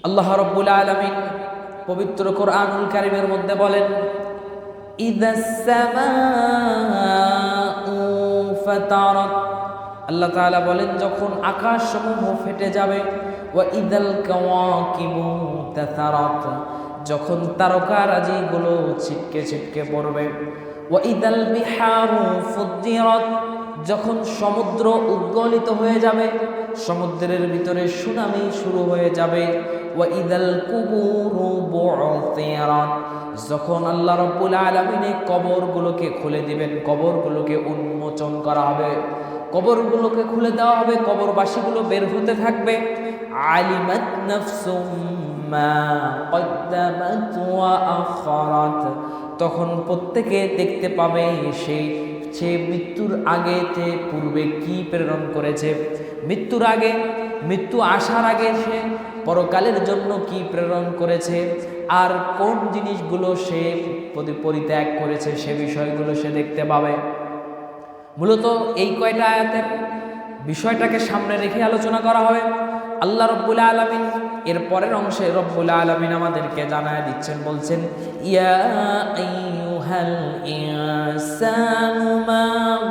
আল্লাহ রাব্বুল আলামিন পবিত্র কোরআনুল কারীমের মধ্যে বলেন, ইযাস সামাউ ফাতারাত। আল্লাহ তাআলা বলেন, যখন আকাশসমূহ ফেটে যাবে, ওয়া ইযাল কাওয়াকিবু তাসারাত, যখন তারকারাজিগুলো ছিটকে ছিটকে পড়বে, ওয়া ইযাল বিহারু ফুজ্জিরাত, যখন সমুদ্র উদ্গলিত হয়ে যাবে, সমুদ্রের ভিতরে সুনামি শুরু হয়ে যাবে, ওয়া ইযাল কুবুরু বু'থিরাত, যখন আল্লাহ রাব্বুল আলামিন কবরগুলোকে খুলে দিবেন, কবরগুলোকে উন্মোচন করা হবে, কবরগুলোকে খুলে দেওয়া হবে, কবরবাসীগুলো বের হতে থাকবে। আলিমাত নাফসুম মা কদ্দামাত ওয়া আখারাত, তখন প্রত্যেকে দেখতে পাবে সে মৃত্যুর আগে পূর্বে কি প্রেরণ করেছে, মৃত্যুর আগে, মৃত্যু আসার আগে সে পরকালের জন্য কি প্রেরণ করেছে, আর কোন জিনিসগুলো সে পরিত্যাগ করেছে, সে বিষয়গুলো সে দেখতে পাবে। মূলত এই কয়টা আয়াতের বিষয়টাকে সামনে রেখে আলোচনা করা হবে। আল্লাহ রাব্বুল আলামিন এর পরের অংশে রব্বুল আলামিন আমাদেরকে জানায় দিচ্ছেন, বলছেন, ইয়া আইয়ুহাল ইনসানু মা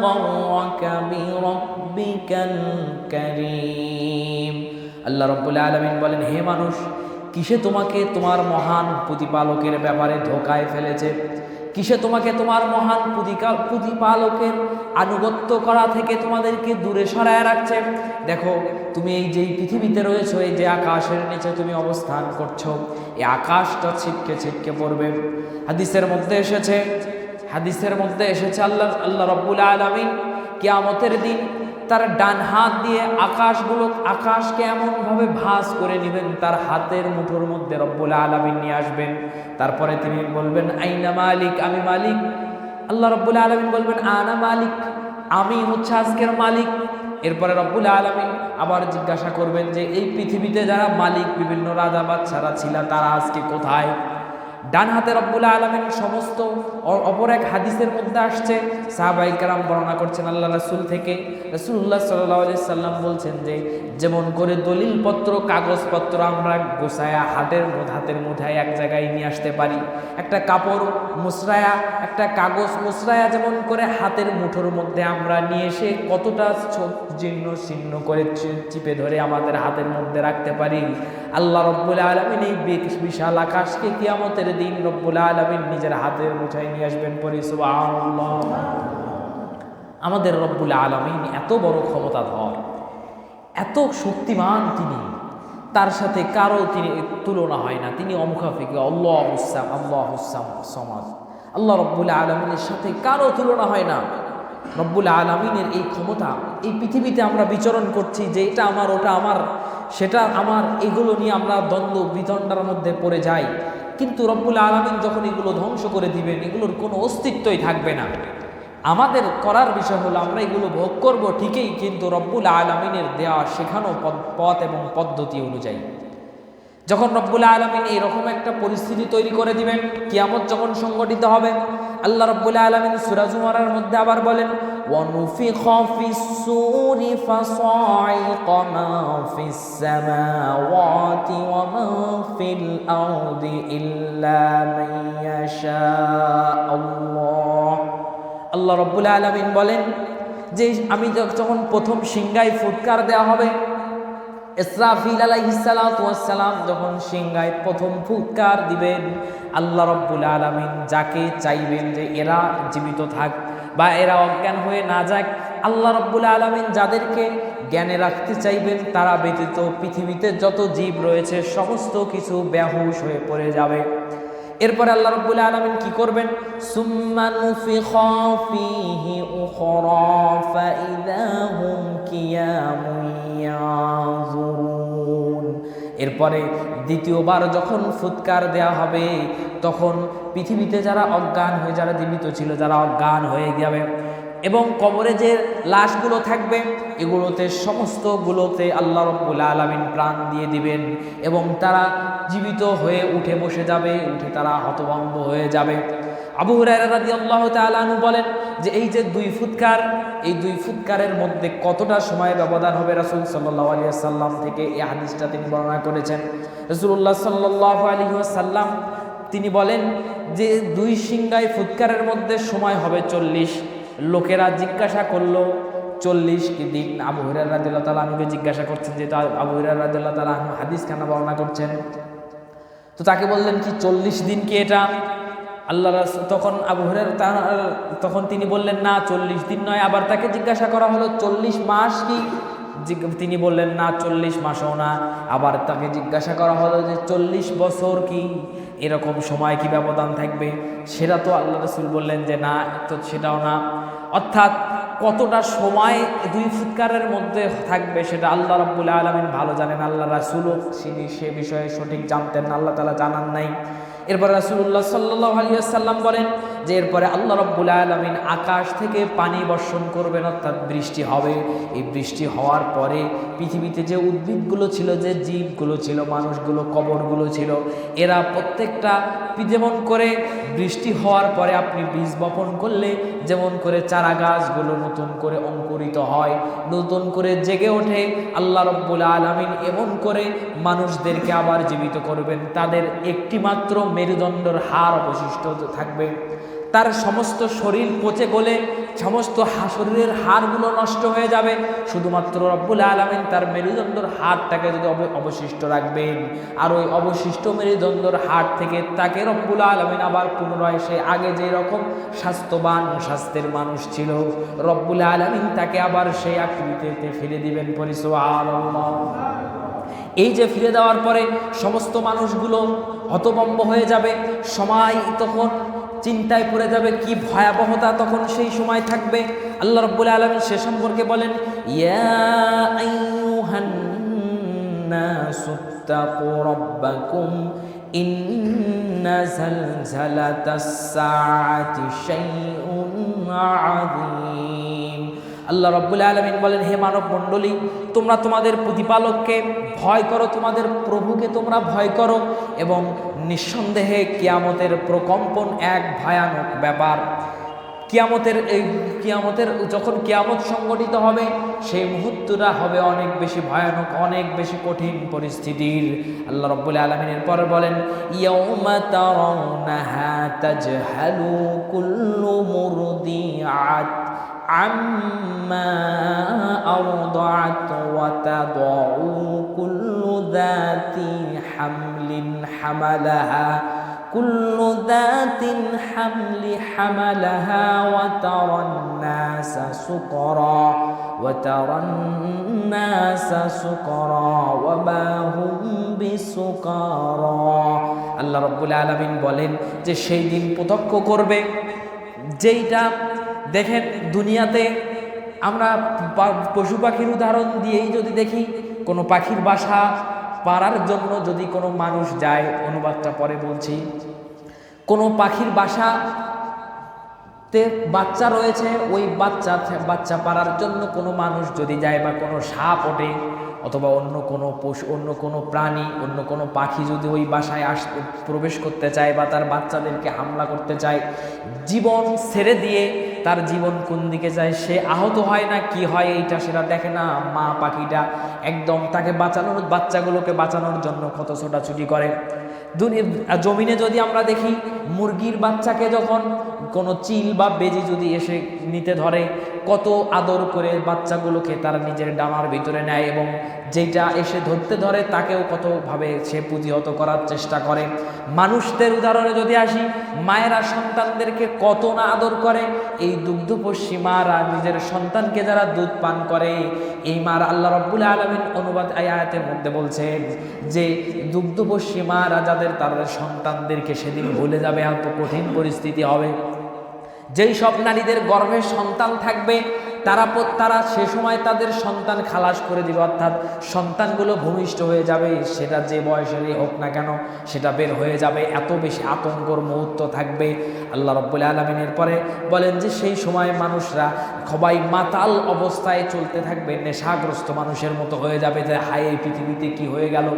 গাররাকা বিরাব্বিকাল কারীম। আল্লাহ রাব্বুল আলামিন বলেন, হে মানুষ, কিসে তোমাকে তোমার মহান প্রতিপালকের ব্যাপারে ধোঁকায় ফেলেছে, কিসে তোমাকে তোমার মহান প্রতিপালকের আনুগত্য করা থেকে তোমাদেরকে দূরে সরায় রাখছে। দেখো, তুমি এই যে পৃথিবীতে রয়েছো, এই যে আকাশের নিচে তুমি অবস্থান করছো, এই আকাশটা ছিটকে ছিটকে পড়বে। হাদিসের মধ্যে এসেছে আল্লাহ রাব্বুল আলামিন কিয়ামতের দিন তার ডান হাত দিয়ে আকাশকে এমনভাবে ভাঁজ করে নেবেন, তার হাতের মুঠোর মধ্যে রব্বুল আলামিন নিয়ে আসবেন। তারপরে তিনি বলবেন, আইনা মালিক, আমি মালিক। আল্লাহ রব্বুল আলামিন বলবেন, আনা মালিক, আমি হচ্ছে আজকের মালিক। এরপরে রব্বুল আলামিন আবার জিজ্ঞাসা করবেন যে এই পৃথিবীতে যারা মালিক, বিভিন্ন রাজা বাদশারা ছিল, তারা আজকে কোথায়? ডান হাতে রব্বুল আলামিন সমস্ত। অপর এক হাদিসের মধ্যে আসছে, সাহাবায়ে কেরাম বর্ণনা করছেন আল্লাহ রাসূল থেকে, রাসূলুল্লাহ সাল্লাল্লাহু আলাইহি সাল্লাম বলছেন যে যেমন করে দলিলপত্র, কাগজপত্র আমরা গোছায়া হাতের মুঠায় এক জায়গায় নিয়ে আসতে পারি, একটা কাপড় মুসরায়া, একটা কাগজ মুসরায়া যেমন করে হাতের মুঠোর মধ্যে আমরা নিয়ে এসে কতটা ছিন্ন করে চিপে ধরে আমাদের হাতের মধ্যে রাখতে পারি, আল্লাহ রব্বুল আলামিন এই বিশাল আকাশকে কিয়ামতের দিন রব্বুল আলামিন নিজের হাতের মুঠায় নিয়ে আসবেন। পড়ি সুবহানাল্লাহ। আমাদের রব্বুল আলামিন এত বড় ক্ষমতাধর, এত শক্তিমান, তিনি, তার সাথে কারো তিনি তুলনা হয় না, তিনি অমুখাফিকি, আল্লাহুস সামাদ। আল্লাহ রব্বুল আলামিনের সাথে কারো তুলনা হয় না। রব্বুল আলামিনের এই ক্ষমতা, এই পৃথিবীতে আমরা বিচরণ করছি যে এটা আমার, ওটা আমার, সেটা আমার, এগুলো নিয়ে আমরা দ্বন্দ্ব বিতণ্ডার মধ্যে পড়ে যাই। কিন্তু রব্বুল আলামিন যখন এগুলো ধ্বংস করে দিবেন, এগুলোর কোনো অস্তিত্বই থাকবে না। আমাদের করার বিষয় হলো আমরা এগুলো ভোগ করব ঠিকই, কিন্তু রব্বুল আলামিনের দেওয়া শেখানো পথ এবং পদ্ধতি অনুযায়ী। যখন রব্বুল আলামিন এইরকম একটা পরিস্থিতি তৈরি করে দিবেন, কিয়ামত যখন সংগঠিত হবে, আল্লাহ রব্বুল আলামিন সূরা জুমারের মধ্যে আবার বলেন, ওয়ানুফিখা ফিস-সূরি ফাসাইকা মা ফিস-সামাওয়াতি ওয়া মা ফিল আরদি ইল্লা মান ইয়াশাআল্লাহ। আল্লাহ রব্বুল আলামিন বলেন যে আমি যখন প্রথম সিংহায় ফুৎকার দেওয়া হবে, ইসরাফিল আলাইহিস সালাতু ওয়াস সালাম যখন সিংহায় প্রথম ফুৎকার দিবেন, আল্লাহ রব্বুল আলামিন যাকে চাইবেন যে এরা জীবিত থাক বা এরা অজ্ঞান হয়ে না যাক, আল্লাহ রব্বুল আলামিন যাদেরকে জ্ঞানে রাখতে চাইবেন তারা ব্যতীত পৃথিবীতে যত জীব রয়েছে সমস্ত কিছু বেহুশ হয়ে পড়ে যাবে। এরপরে আল্লাহ রাব্বুল আলামিন কি করবেন, সুম্মা নুফিখা ফীহি উখরা ফাইযা হুম কিয়ামুন ইয়ানজুরুন। এরপরে দ্বিতীয়বার যখন ফুৎকার দেয়া হবে, তখন পৃথিবীতে যারা অজ্ঞান হয়ে, যারা জীবিত ছিল, যারা অজ্ঞান হয়ে যাবে এবং কবরে যে লাশগুলো থাকবে, এগুলোতে সমস্তগুলোতে আল্লাহ রাব্বুল আলামিন প্রাণ দিয়ে দিবেন এবং তারা জীবিত হয়ে উঠে বসে যাবে, উঠে তারা হতভম্ব হয়ে যাবে। আবু হুরায়রা রাদিয়াল্লাহু তাআলা আনহু বলেন যে এই যে দুই ফুৎকার, এই দুই ফুৎকারের মধ্যে কতটা সময় ব্যবধান হবে, রাসূল সাল্লাল্লাহু আলাইহি ওয়াসাল্লাম থেকে এই হাদিসটা তিনি বর্ণনা করেছেন। রাসূলুল্লাহ সাল্লাল্লাহু আলাইহি ওয়াসাল্লাম তিনি বলেন যে দুই সিংহাই ফুৎকারের মধ্যে সময় হবে 40। লোকেরা জিজ্ঞাসা করলো 40 কি দিন? আবু হুরায়রা রাদিয়াল্লাহু তাআলা আনহুকে জিজ্ঞাসা করছেন, যেটা আবু হুরায়রা রাদিয়াল্লাহু তাআলা আনহু হাদিস খানা বর্ণনা করছেন। তো তাকে বললেন কি 40 দিন কি এটা? আল্লাহ রাসূল তখন আবু হুরায়রা তখন তিনি বললেন না 40 দিন নয়। আবার তাকে জিজ্ঞাসা করা হলো 40 মাস কি? তিনি বললেন না 40 মাসও না। আবার তাকে জিজ্ঞাসা করা হলো যে 40 বছর কি? এরকম সময় কি ব্যবধান থাকবে? সেটা তো আল্লাহ রাসূল বললেন যে না, তো সেটাও না। অর্থাৎ কতটা সময় দুই ফুৎকারের মধ্যে থাকবে সেটা আল্লাহ রাব্বুল আলামিন ভালো জানেন, আল্লাহ রাসূলও সে বিষয়ে সঠিক জানতেন না, আল্লাহ তাআলা জানান নাই। এরপরে রাসূলুল্লাহ সাল্লাল্লাহু আলাইহি ওয়াসাল্লাম বলেন যে এরপরে আল্লাহ রাব্বুল আলামিন আকাশ থেকে পানি বর্ষণ করবেন, অর্থাৎ বৃষ্টি হবে। এই বৃষ্টি হওয়ার পরে পৃথিবীতে যে উদ্ভিদগুলো ছিল, যে জীবগুলো ছিল, মানুষগুলো, কবরগুলো ছিল, এরা প্রত্যেকটা যেমন করে বৃষ্টি হওয়ার পরে আপনি বীজ বপন করলে যেমন করে চারা গাছগুলো নতুন করে অঙ্কুরিত হয়, নতুন করে জেগে ওঠে, আল্লাহ রাব্বুল আলামিন এমন করে মানুষদেরকে আবার জীবিত করবেন। তাদের একটি মাত্র মেরুদণ্ডের হাড় অবশিষ্ট থাকবে, তার সমস্ত শরীর পচে গলে সমস্ত শরীরের হাড়গুলো নষ্ট হয়ে যাবে, শুধুমাত্র রব্বুল আলামিন তার মেরুদণ্ডের হাড়টাকে যদি অবশিষ্ট রাখবেন। আর ওই অবশিষ্ট মেরুদণ্ডের হাড় থেকে তাকে রব্বুল আলামিন আবার পুনরায় সে আগে যে রকম স্বাস্থ্যবান স্বাস্থ্যের মানুষ ছিল, রব্বুল আলামিন তাকে আবার সেই আকৃতিতে ফিরে দিবেন। সুবহানাল্লাহ। এই যে ফিরে দেওয়ার পরে সমস্ত মানুষগুলো হতভম্ব হয়ে যাবে, সময় তখন চিন্তায় পড়ে যাবে, কি ভয়াবহতা তখন সেই সময় থাকবে। আল্লাহ রাব্বুল আলামিন সে সম্পর্কে বলেন, ইয়া আইয়ুহান নাসুত্তাকু রাব্বাকুম ইন্না জালজালাতাস সাআতি শাইউন আযীম। আল্লাহ রাব্বুল আলামিন বলেন, হে মানব মণ্ডলী, তোমরা তোমাদের প্রতিপালককে ভয় করো, তোমাদের প্রভুকে তোমরা ভয় করো, এবং নিঃসন্দেহে কিয়ামতের প্রকম্পন এক ভয়ানক ব্যাপার। কিয়ামতের যখন কিয়ামত সংগঠিত হবে সেই মুহূর্তটা হবে অনেক বেশি ভয়ানক, অনেক বেশি কঠিন পরিস্থিতির। আল্লাহ রাব্বুল আলামিন এরপর বলেন, ইয়াউমা তারাউনাহা তাজহালু কুল্লু মুরদিআত আম্মা আরদাআত ওয়া তাদউ কুল্লু যাতি হামলিন হামালাহা কুল্লু যাতিন হামলি হামালাহা ওয়া তারান নাসা সুকারা ওয়া মা হুম বিসুকারা। আল্লাহ রাব্বুল আলামিন বলেন যে সেই দিন প্রত্যক্ষ করবে, যেইটা দেখেন দুনিয়াতে আমরা পশু পাখির উদাহরণ দিয়েই যদি দেখি, কোনো পাখির বাসা পাড়ার জন্য যদি কোনো মানুষ যায়, অনুবাদটা পরে বলছি, কোনো পাখির বাসাতে বাচ্চা রয়েছে, ওই বাচ্চা পাড়ার জন্য কোনো মানুষ যদি যায়, বা কোনো সাপ ওঠে অথবা অন্য কোনো পশু, অন্য কোনো প্রাণী, অন্য কোনো পাখি যদি ওই বাসায় প্রবেশ করতে চায় বা তার বাচ্চাদেরকে হামলা করতে চায়, জীবন ছেড়ে দিয়ে তার জীবন কোন দিকে যায়, সে আহত হয় না কি হয় এইটা সেটা দেখে না। মা পাখিটা একদম তাকে বাচ্চাগুলোকে বাঁচানোর জন্য কত ছোটাছুটি করে। জমিনে যদি আমরা দেখি, মুরগির বাচ্চাকে যখন কোনো চিল বা বেজি যদি এসে নিতে ধরে, কত আদর করে বাচ্চাগুলোকে তার নিজের ডানার ভিতরে নেয়, এবং যেটা এসে ধরতে ধরে তাকেও কতভাবে সে প্রতিহত করার চেষ্টা করে। মানুষদের উদাহরণে যদি আসি, মায়েরা সন্তানদেরকে কত না আদর করে। এই দুগ্ধপোষ্যী মারা নিজের সন্তানকে যারা দুধ পান করে, এই মারা আল্লাহ রাব্বুল আলামিন অনুবাদ আয়াতের মধ্যে বলছেন যে দুগ্ধপোষ্যী মারা যাদের তাদের সন্তানদেরকে সেদিন ভুলে যাবে, এত কঠিন পরিস্থিতি হবে। যেই সব নারীদের গর্ভে সন্তান থাকবে, তারা সে সময় তাদের সন্তান খালাস করে দিবে, অর্থাৎ সন্তানগুলো ভূমিষ্ঠ হয়ে যাবে, সেটা যে বয়সেরই হোক না কেন সেটা বের হয়ে যাবে। এত বেশি আতঙ্কর মুহূর্ত থাকবে। আল্লাহ রাব্বুল আলামিনের পরে বলেন যে সেই সময় মানুষরা সবাই মাতাল অবস্থায় চলতে থাকবে, নেশাগ্রস্ত মানুষের মতো হয়ে যাবে, যে হায় এই পৃথিবীতে কি হয়ে গেল।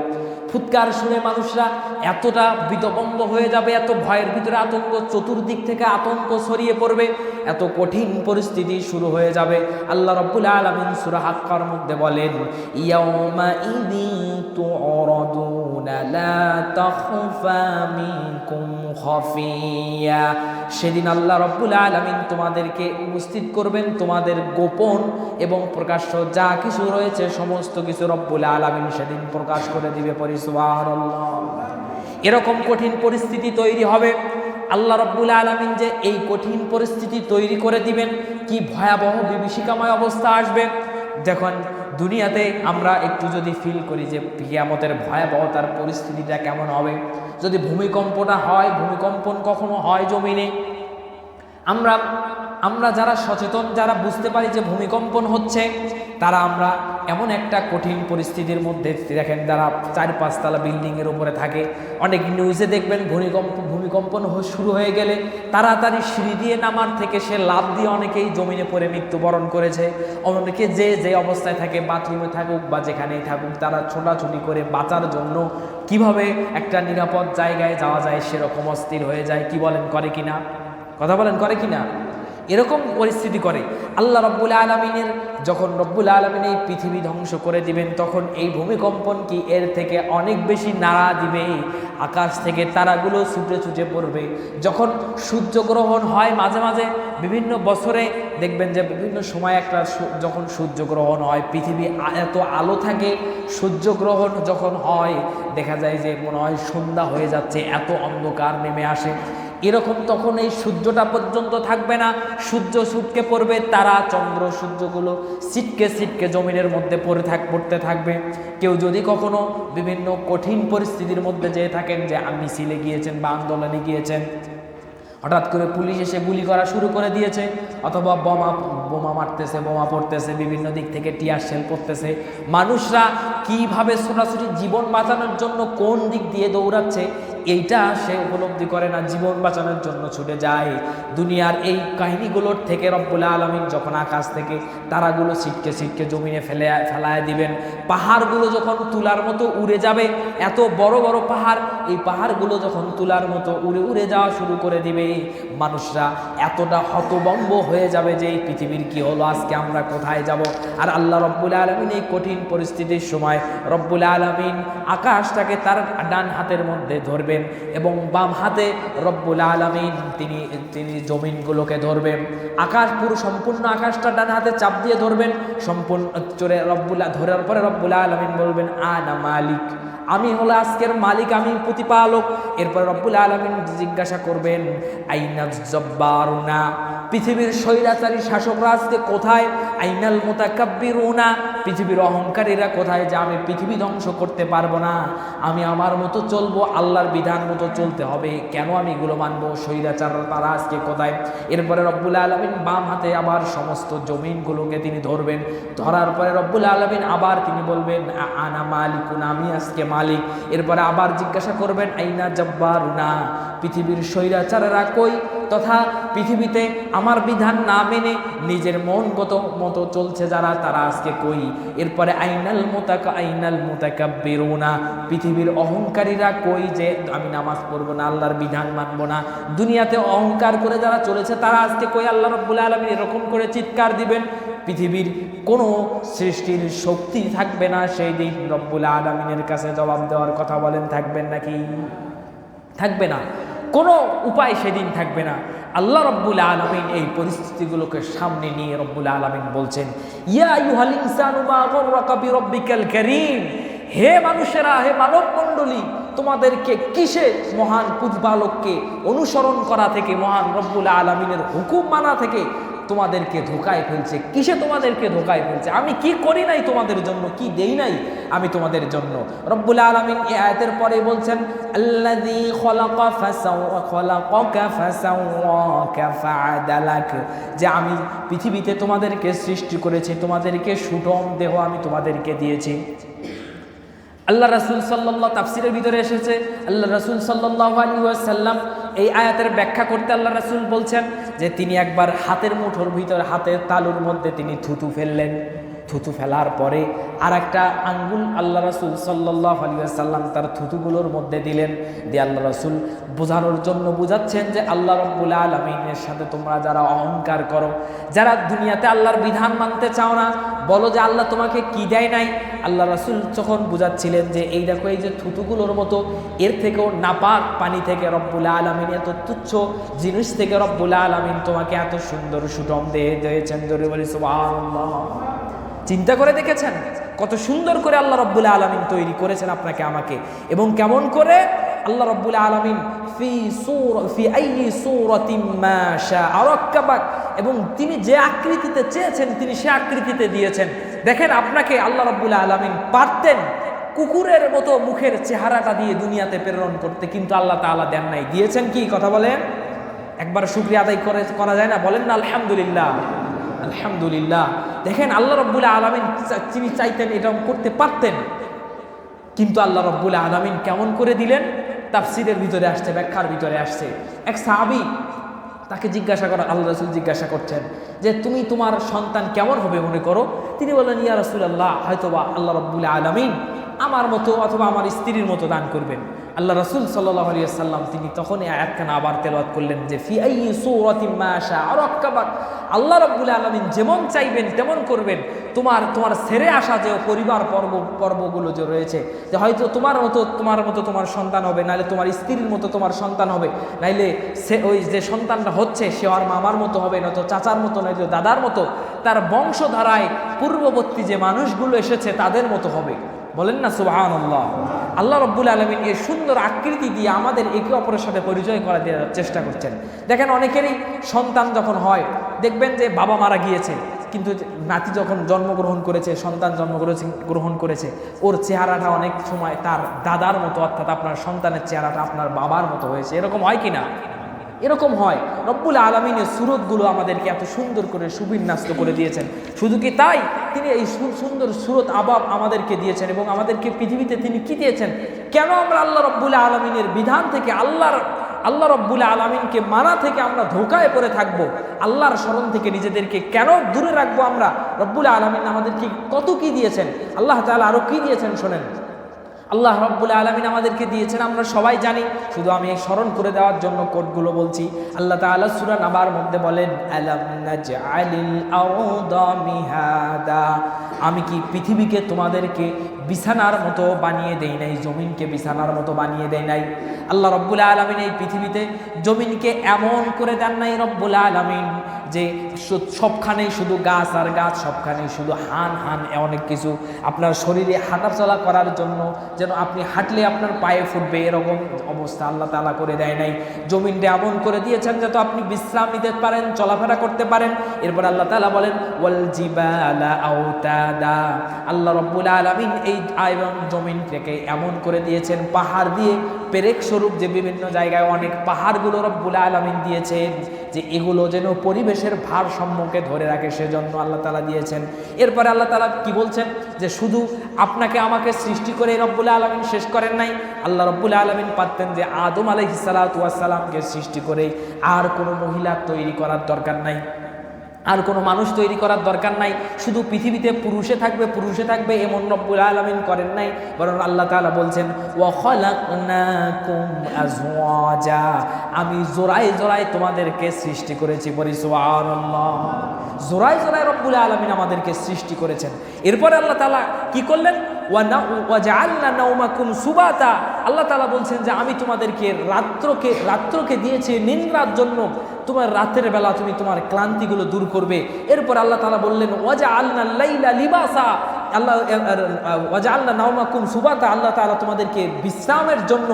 ফুৎকার শুনে মানুষরা এতটা বিতবঙ্গ হয়ে যাবে, এত ভয়ের ভিতরে আতঙ্ক, চতুর্দিক থেকে আতঙ্ক ছড়িয়ে পড়বে। এত কঠিন পরিস্থিতি শুরু হয়ে যাবে। আল্লাহ রাব্বুল আলামিন সূরা হাক্কার মধ্যে বলেন, ইয়াউমা ইযিন তু'রাদুনা লা তাখফা মিনকুম খাফিয়া। সেদিন আল্লাহ রাব্বুল আলামিন তোমাদেরকে উপস্থিত করবেন, তোমাদের গোপন এবং প্রকাশ্য যা কিছু রয়েছে সমস্ত কিছু রব্বুল আলামিন সেদিন প্রকাশ করে দিবে। পরি সুবহানাল্লাহ। এরকম কঠিন পরিস্থিতি তৈরি হবে। আল্লাহ রাব্বুল আলামিন যে এই কঠিন পরিস্থিতি তৈরি করে দিবেন, কি ভয়াবহ বিভীষিকাময় অবস্থা আসবে। যখন দুনিয়াতে আমরা একটু যদি ফিল করি যে কিয়ামতের ভয়াবহতার পরিস্থিতিটা কেমন হবে, যদি ভূমিকম্পটা হয়, ভূমিকম্পন কখনো হয় জমিনে, আমরা যারা সচেতন, যারা বুঝতে পারি যে ভূমিকম্পন হচ্ছে, তারা আমরা এমন একটা কঠিন পরিস্থিতির মধ্যে দেখেন, যারা 4-5 তলা বিল্ডিংয়ের উপরে থাকে, অনেক নিউজে দেখবেন ভূমিকম্পন শুরু হয়ে গেলে তাড়াতাড়ি সিঁড়ি দিয়ে নামার থেকে সে লাফ দিয়ে অনেকেই জমিনে পড়ে মৃত্যুবরণ করেছে। অনেকে যে অবস্থায় থাকে, বাথরুমে থাকুক বা যেখানেই থাকুক, তারা ছোটাছুটি করে বাঁচার জন্য কিভাবে একটা নিরাপদ জায়গায় যাওয়া যায় সেরকম অস্থির হয়ে যায়। কি বলেন, করে কিনা? কথা বলেন, করে কিনা? এরকম পরিস্থিতি করে। আল্লাহ রাব্বুল আলামিনের যখন রব্বুল আলামিন এই পৃথিবী ধ্বংস করে দিবেন, তখন এই ভূমিকম্পন কি এর থেকে অনেক বেশি নাড়া দিবে। আকাশ থেকে তারাগুলো ছুটে ছুটে পড়বে। যখন সূর্যগ্রহণ হয়, মাঝে মাঝে বিভিন্ন বছরে দেখবেন যে বিভিন্ন সময় যখন সূর্যগ্রহণ হয়, পৃথিবী এত আলো থাকে, সূর্যগ্রহণ যখন হয় দেখা যায় যে মনে হয় সন্ধ্যা হয়ে যাচ্ছে, এত অন্ধকার নেমে আসে। এরকম তখন এই সূর্যটা পর্যন্ত থাকবে না, সূর্য ছুটকে পড়বে, তারা চন্দ্র সূর্যগুলো ছিটকে ছিটকে জমিনের মধ্যে পড়তে থাকবে। কেউ যদি কখনো বিভিন্ন কঠিন পরিস্থিতির মধ্যে যেয়ে থাকেন, যে মিছিলে গিয়েছেন বা আন্দোলনে গিয়েছেন, হঠাৎ করে পুলিশ এসে গুলি করা শুরু করে দিয়েছে, অথবা বোমা মারতেছে, বোমা পড়তেছে, বিভিন্ন দিক থেকে টিয়ার শেল পড়তেছে, মানুষরা কিভাবে ছোটাছুটি জীবন বাঁচানোর জন্য কোন দিক দিয়ে দৌড়াচ্ছে এইটা সে উপলব্ধি করে না, জীবন বাঁচানোর জন্য ছুটে যায়। দুনিয়ার এই কাহিনীগুলোর থেকে রব্বুল আলামিন যখন আকাশ থেকে তারাগুলো ছিটকে ছিটকে জমিনে ফেলায় দিবেন, পাহাড়গুলো যখন তুলার মতো উড়ে যাবে, এত বড় বড় পাহাড়, এই পাহাড়গুলো যখন তুলার মতো উড়ে উড়ে যাওয়া শুরু করে দিবে, মানুষরা এতটা হতভম্ব হয়ে যাবে যে এই পৃথিবীর কি হলো, আজকে আমরা কোথায় যাব। আর আল্লাহ রব্বুল আলামিন এই কঠিন পরিস্থিতির সময় রব্বুল আলামিন আকাশটাকে তার ডান হাতের মধ্যে ধরবেন এবং বাম হাতে রব্বুল আলামিন তিনি জমিনগুলোকে ধরবেন। সম্পূর্ণ আকাশটা ডান হাতে চাপ দিয়ে ধরবেন, সম্পূর্ণ ধরার পরে রব্বুল আলামিন বলবেন, আনা মালিক, আমি হলো আজকের মালিক, আমি প্রতিপালক। এরপর রব্বুল আলামিন জিজ্ঞাসা করবেন, আইনাজ জব্বারুনা, পৃথিবীর স্বৈরাচারী শাসকরা আজকে কোথায়? আইনাল মুতাকাব্বিরুনা, পৃথিবীর অহংকারীরা কোথায়? যে আমি পৃথিবী ধ্বংস করতে পারবো না, আমি আমার মতো চলবো, আল্লাহর বিধান মতো চলতে হবে, কেন আমি এগুলো মানবো? স্বৈরাচার তারা আজকে কোথায়? এরপরে রব্বুল আলামিন বাম হাতে আবার সমস্ত জমিনগুলোকে তিনি ধরবেন, ধরার পরে রব্বুল আলামিন আবার তিনি বলবেন, আনা মালিকুন, আমি আজকে মালিক। এরপরে আবার জিজ্ঞাসা করবেন, আইনা জব্বারুনা, পৃথিবীর স্বৈরাচারেরা কই? তথা পৃথিবীতে আমার বিধান না মেনে নিজের মতো চলছে যারা, তারা আজকে কই? এরপরে আইনাল মুতাকাব্বিরুনা, পৃথিবীর অহংকারীরা কই? যে আমি নামাজ পড়বো না, আল্লাহর বিধান মানবো না, দুনিয়াতে অহংকার করে যারা চলেছে তারা আজকে কই? আল্লাহ রাব্বুল আলামিন এরকম করে চিৎকার দিবেন, পৃথিবীর কোনো সৃষ্টির শক্তি থাকবে না সেই দিন রব্বুল আলামিনের কাছে জবাব দেওয়ার। কথা বলেন, থাকবেন নাকি? থাকবে না, কোনো উপায় সেদিন থাকবে না। আল্লাহ রব্বুল আলামিন এই পরিস্থিতিগুলোকে সামনে নিয়ে রব্বুল আলামিন বলছেন, ইয়া আইয়ুহাল ইনসানু মা গাররাকা বিরাব্বিকাল কারীম, হে মানুষেরা, হে মানব মণ্ডলী, তোমাদেরকে কিসে মহান প্রতিপালককে অনুসরণ করা থেকে, মহান রব্বুল আলামিনের হুকুম মানা থেকে তোমাদেরকে ধোকায় ফেলছে? কিসে তোমাদেরকে ধোকায় ফেলছে? আমি কি করি নাই তোমাদের জন্য, কি দেই নাই আমি তোমাদের জন্য? রব্বুল আলামিন এই আয়াতের পরে বলছেন, আল্লাযী খালাকাকা ফাসাওয়াকা ফাআদালাক, যে আমি পৃথিবীতে তোমাদেরকে সৃষ্টি করেছি, তোমাদেরকে সুঠম দেহ আমি তোমাদেরকে দিয়েছি। আল্লাহ রাসূল সাল্লাল্লাহু তাফসীরের ভিতরে এসেছে, আল্লাহ রাসূল সাল্লাল্লাহু আলাইহি ওয়াসাল্লাম এই আয়াতের ব্যাখ্যা করতে আল্লাহ রাসূল বলছেন যে তিনি একবার হাতের মুঠোর ভিতর, হাতের তালুর মধ্যে তিনি থুতু ফেললেন। থুতু ফেলার পরে আর একটা আঙ্গুল আল্লাহ রাসূল সাল্লাল্লাহু আলাইহি ওয়াসাল্লাম তার থুতুগুলোর মধ্যে দিলেন। দিয়ে আল্লাহ রাসূল বোঝানোর জন্য বুঝাচ্ছেন যে আল্লাহ রাব্বুল আলামিনের সাথে তোমরা যারা অহংকার করো, যারা দুনিয়াতে আল্লাহর বিধান মানতে চাও না, বলো যে আল্লাহ তোমাকে কি দেয় নাই। আল্লাহ রাসূল যখন বুঝাচ্ছিলেন যে এই দেখো এই যে থুতুগুলোর মতো, এর থেকেও নাপাক পানি থেকে রব্বুল আলামিন, এত তুচ্ছ জিনিস থেকে রব্বুল আলামিন তোমাকে এত সুন্দর সুঠম দিয়েছেন। জোরে বলি সুবহানাল্লাহ। চিন্তা করে দেখেছেন কত সুন্দর করে আল্লাহ রব্বুল আলামিন তৈরি করেছেন আপনাকে আমাকে, এবং কেমন করে আল্লাহ রব্বুল আলামিন ফি আইয়ি সূরাতিন মা শাআ রাক্কাবাক, এবং তিনি যে আকৃতিতে চেয়েছেন তিনি সে আকৃতিতে দিয়েছেন। দেখেন আপনাকে আল্লাহ রব্বুল আলামিন পারতেন কুকুরের মতো মুখের চেহারাটা দিয়ে দুনিয়াতে প্রেরণ করতে, কিন্তু আল্লাহ তাআলা দেন নাই। দিয়েছেন কি? কথা বলেন, একবার শুকরিয়া আদায় করা যায় না? বলেন না আলহামদুলিল্লাহ, আলহামদুলিল্লাহ। দেখেন আল্লাহ রব্বুল আলামিন তিনি চাইতেন এটা করতে পারতেন, কিন্তু আল্লাহ রব্বুল আলামিন কেমন করে দিলেন? তাফসীরের ভিতরে আসছে, ব্যাখ্যার ভিতরে আসছে। এক সাহাবী তাকে জিজ্ঞাসা করা, আল্লাহ রাসূল জিজ্ঞাসা করছেন যে তুমি তোমার সন্তান কেমন হবে মনে করো? তিনি বললেন ইয়া রাসূলুল্লাহ, হয়তোবা আল্লাহ রাব্বুল আলামিন আমার মতো অথবা আমার স্ত্রীর মতো দান করবেন। আল্লাহ রাসূল সাল্লাল্লাহু আলাইহি ওয়াসাল্লাম তিনি তখন এই আয়াতখানা আবার তেলাওয়াত করলেন যে ফি আইয়ি সূরাতিন মা শাআ রাক্কাবাক, আল্লাহ রাব্বুল আলামিন যেমন চাইবেন তেমন করবেন। তোমার ছেড়ে আসা যে পরিবার পর্বগুলো যে রয়েছে, যে হয়তো তোমার মতো তোমার সন্তান হবে, নাইলে তোমার স্ত্রীর মতো তোমার সন্তান হবে, নাইলে সে ওই যে সন্তানটা হচ্ছে সে আর মামার মতো হবে, নয়তো চাচার মতো, নয়তো দাদার মতো, তার বংশধারায় পূর্ববর্তী যে মানুষগুলো এসেছে তাদের মতো হবে। বলেন না সুবহানাল্লাহ। আল্লাহ রাব্বুল আলামিন এই সুন্দর আকৃতি দিয়ে আমাদের একে অপরের সাথে পরিচয় করা দেওয়ার চেষ্টা করছেন। দেখেন অনেকেরই সন্তান যখন হয় দেখবেন যে বাবা মারা গিয়েছে, কিন্তু নাতি যখন জন্মগ্রহণ করেছে, সন্তান গ্রহণ করেছে, ওর চেহারাটা অনেক সময় তার দাদার মতো, অর্থাৎ আপনার সন্তানের চেহারাটা আপনার বাবার মতো হয়েছে। এরকম হয় কি না? এরকম হয়। রব্বুল আলামিনের সুরতগুলো আমাদেরকে এত সুন্দর করে সুবিন্যস্ত করে দিয়েছেন। শুধু কি তাই, তিনি এই সুন্দর সুরত আবাব আমাদেরকে দিয়েছেন, এবং আমাদেরকে পৃথিবীতে তিনি কি দিয়েছেন? কেন আমরা আল্লাহ রব্বুল আলামিনের বিধান থেকে, আল্লাহ রব্বুল আলামিনকে মানা থেকে আমরা ধোঁকায় পড়ে থাকবো? আল্লাহর স্মরণ থেকে নিজেদেরকে কেন দূরে রাখবো আমরা? রব্বুল আলামিন আমাদেরকে কত কি দিয়েছেন, আল্লাহ তাআলা আরো কি দিয়েছেন শোনেন। আল্লাহ রাব্বুল আলামিন আমাদেরকে দিয়েছেন, আমরা সবাই জানি, শুধু আমি স্মরণ করে দেওয়ার জন্য কোডগুলো বলছি। আল্লাহ তাআলা সূরা নাবার মধ্যে বলেন আলাম নাজআলিল আরদা মিহাদা, আমি কি পৃথিবীকে তোমাদেরকে বিছানার মতো বানিয়ে দেই নাই? জমিনকে বিছানার মতো বানিয়ে দেই নাই? আল্লাহ রাব্বুল আলামিন এই পৃথিবীতে জমিনকে এমন করে দেন নাই রব্বুল আলামিন যে সবখানেই শুধু গাছ আর গাছ, সবখানেই শুধু হান অনেক কিছু আপনার শরীরে হাঁটাচলা করার জন্য, যেন আপনি হাঁটলে আপনার পায়ে ফুটবে, এরকম অবস্থা আল্লাহ তাআলা করে দেয় নাই। জমিনটা এমন করে দিয়েছেন যাতে আপনি বিশ্রাম নিতে পারেন, চলাফেরা করতে পারেন। এরপর আল্লাহ তাআলা বলেন ওয়াল জিবালা আওতাদা, আল্লাহ রাব্বুল আলামিন এই আয়রন জমিনটাকে এমন করে দিয়েছেন পাহাড় দিয়ে পেরেক স্বরূপ, যে বিভিন্ন জায়গায় অনেক পাহাড়গুলো রব্বুল আলামিন দিয়েছেন যে এগুলো যেন পরিবেশের ভারসাম্যকে ধরে রাখে, সেজন্য আল্লাহ তাআলা দিয়েছেন। এরপরে আল্লাহ তাআলা কি বলছেন যে শুধু আপনাকে আমাকে সৃষ্টি করে রব্বুল আলামিন শেষ করেন নাই। আল্লাহ রব্বুল আলামিন পারতেন যে আদম আলাইহিস সালাতু ওয়াস সালামকে সৃষ্টি করে আর কোনো মহিলা তৈরি করার দরকার নাই, আর কোনো মানুষ তৈরি করার দরকার নাই, শুধু পৃথিবীতে পুরুষে থাকবে এমন রব্বুল আলামিন করেন নাই, বরং আল্লাহ তাআলা বলছেন ওয়া খালাকনাকুম আজওয়াজা, আমি জোড়ায় তোমাদেরকে সৃষ্টি করেছি। বলি সুবহানাল্লাহ। জোড়ায় রব্বুল আলামিন আমাদেরকে সৃষ্টি করেছেন। এরপরে আল্লাহ তাআলা কি করলেন? ওয়া জাআলনা নাওমাকুম সুবাতা, আল্লাহ তাআলা বলছেন যে আমি তোমাদেরকে রাত্রকে দিয়েছি নিদ্রার জন্য, তোমার রাতের বেলা তুমি তোমার ক্লান্তিগুলো দূর করবে। এরপর আল্লাহ তাআলা বললেন ওয়াজআলনা লাইলা লিবাসা, ওয়াজআলনা নাওমাকুম সুবাতা, আল্লাহ তাআলা তোমাদেরকে বিশ্রামের জন্য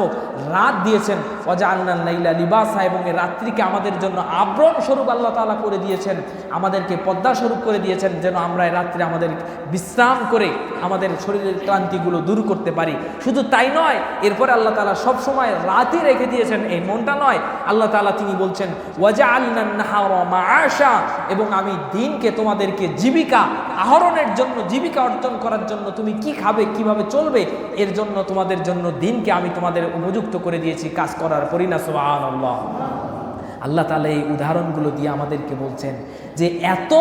রাত দিয়েছেন। ওয়াজআলনা লাইলা লিবাসা, এবং এই রাত্রিকে আমাদের জন্য আবরণ স্বরূপ আল্লাহ তাআলা করে দিয়েছেন, আমাদেরকে পর্দা স্বরূপ করে দিয়েছেন, যেন আমরা এই রাত্রে আমাদের বিশ্রাম করে আমাদের শরীরের ক্লান্তিগুলো দূর করতে পারি। শুধু তাই নয়, এরপরে আল্লাহ তাআলা সবসময় রাতই রেখে দিয়েছেন এই মনটা নয়, আল্লাহ তাআলা তিনি বলছেন ওয়াজআলনান নাহারা মাআশা, এবং আমি দিনকে তোমাদেরকে জীবিকা আহরণের জন্য, জীবিকা অর্জন করার জন্য, তুমি কি খাবে, কিভাবে চলবে, এর জন্য তোমাদের জন্য দিনকে আমি তোমাদের উপযুক্ত করে দিয়েছি কাজ করার পরিণাম। সুবহানাল্লাহ। আল্লাহ তাআলা এই উদাহরণগুলো দিয়ে আমাদেরকে বলছেন যে এত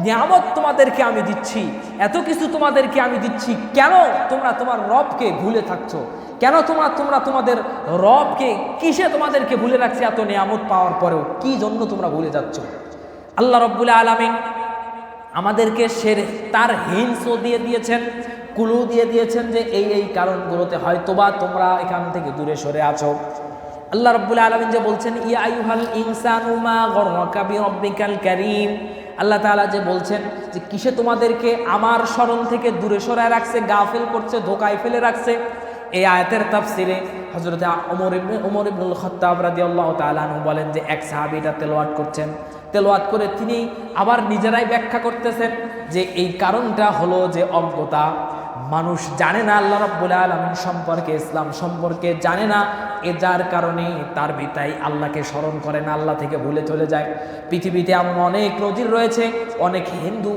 নিয়ামত তোমাদেরকে আমি দিচ্ছি, এত কিছু তোমাদেরকে আমি দিচ্ছি, কেন তোমরা তোমার রবকে ভুলে থাকছো? কেন তোমরা তোমাদের রবকে কিসে তোমাদেরকে ভুলে রাখছে? এত নিয়ামত পাওয়ার পরেও কি জন্য তোমরা ভুলে যাচ্ছ? আল্লাহ রাব্বুল আলামিন আমাদেরকে তার হিন্সও দিয়ে দিয়েছেন, কুলু দিয়ে দিয়েছেন যে এই কারণগুলোতে হয়তোবা তোমরা এখান থেকে দূরে সরে আছো। আল্লাহ রাব্বুল আলামিন যে বলছেন, ইয়া আইয়ুহাল ইনসানু মা গররাকা বিরাব্বিকাল কারীম, আল্লাহ তাআলা যে বলছেন যে কিসে তোমাদেরকে আমার স্মরণ থেকে দূরে সরায় রাখছে, গাফেল করছে, ধোকায় ফেলে রাখছে। এই আয়াতের তাফসিরে হযরত ওমর ইবনুল খাত্তাব রাদিয়াল্লাহু তাআলা আনহু বলেন যে এক সাহাবী এটা তেলাওয়াত করছেন, তেলাওয়াত করে তিনি আবার নিজেরাই ব্যাখ্যা করতেছেন যে এই কারণটা হলো যে অজ্ঞতা। মানুষ জানে না আল্লাহ রাব্বুল আলামিন সম্পর্কে, ইসলাম সম্পর্কে জানে না, যার কারণে তার ভিতায় আল্লাহকে স্মরণ করে না, আল্লাহ থেকে ভুলে চলে যায়। পৃথিবীতে এমন অনেক নজির রয়েছে, অনেক হিন্দু,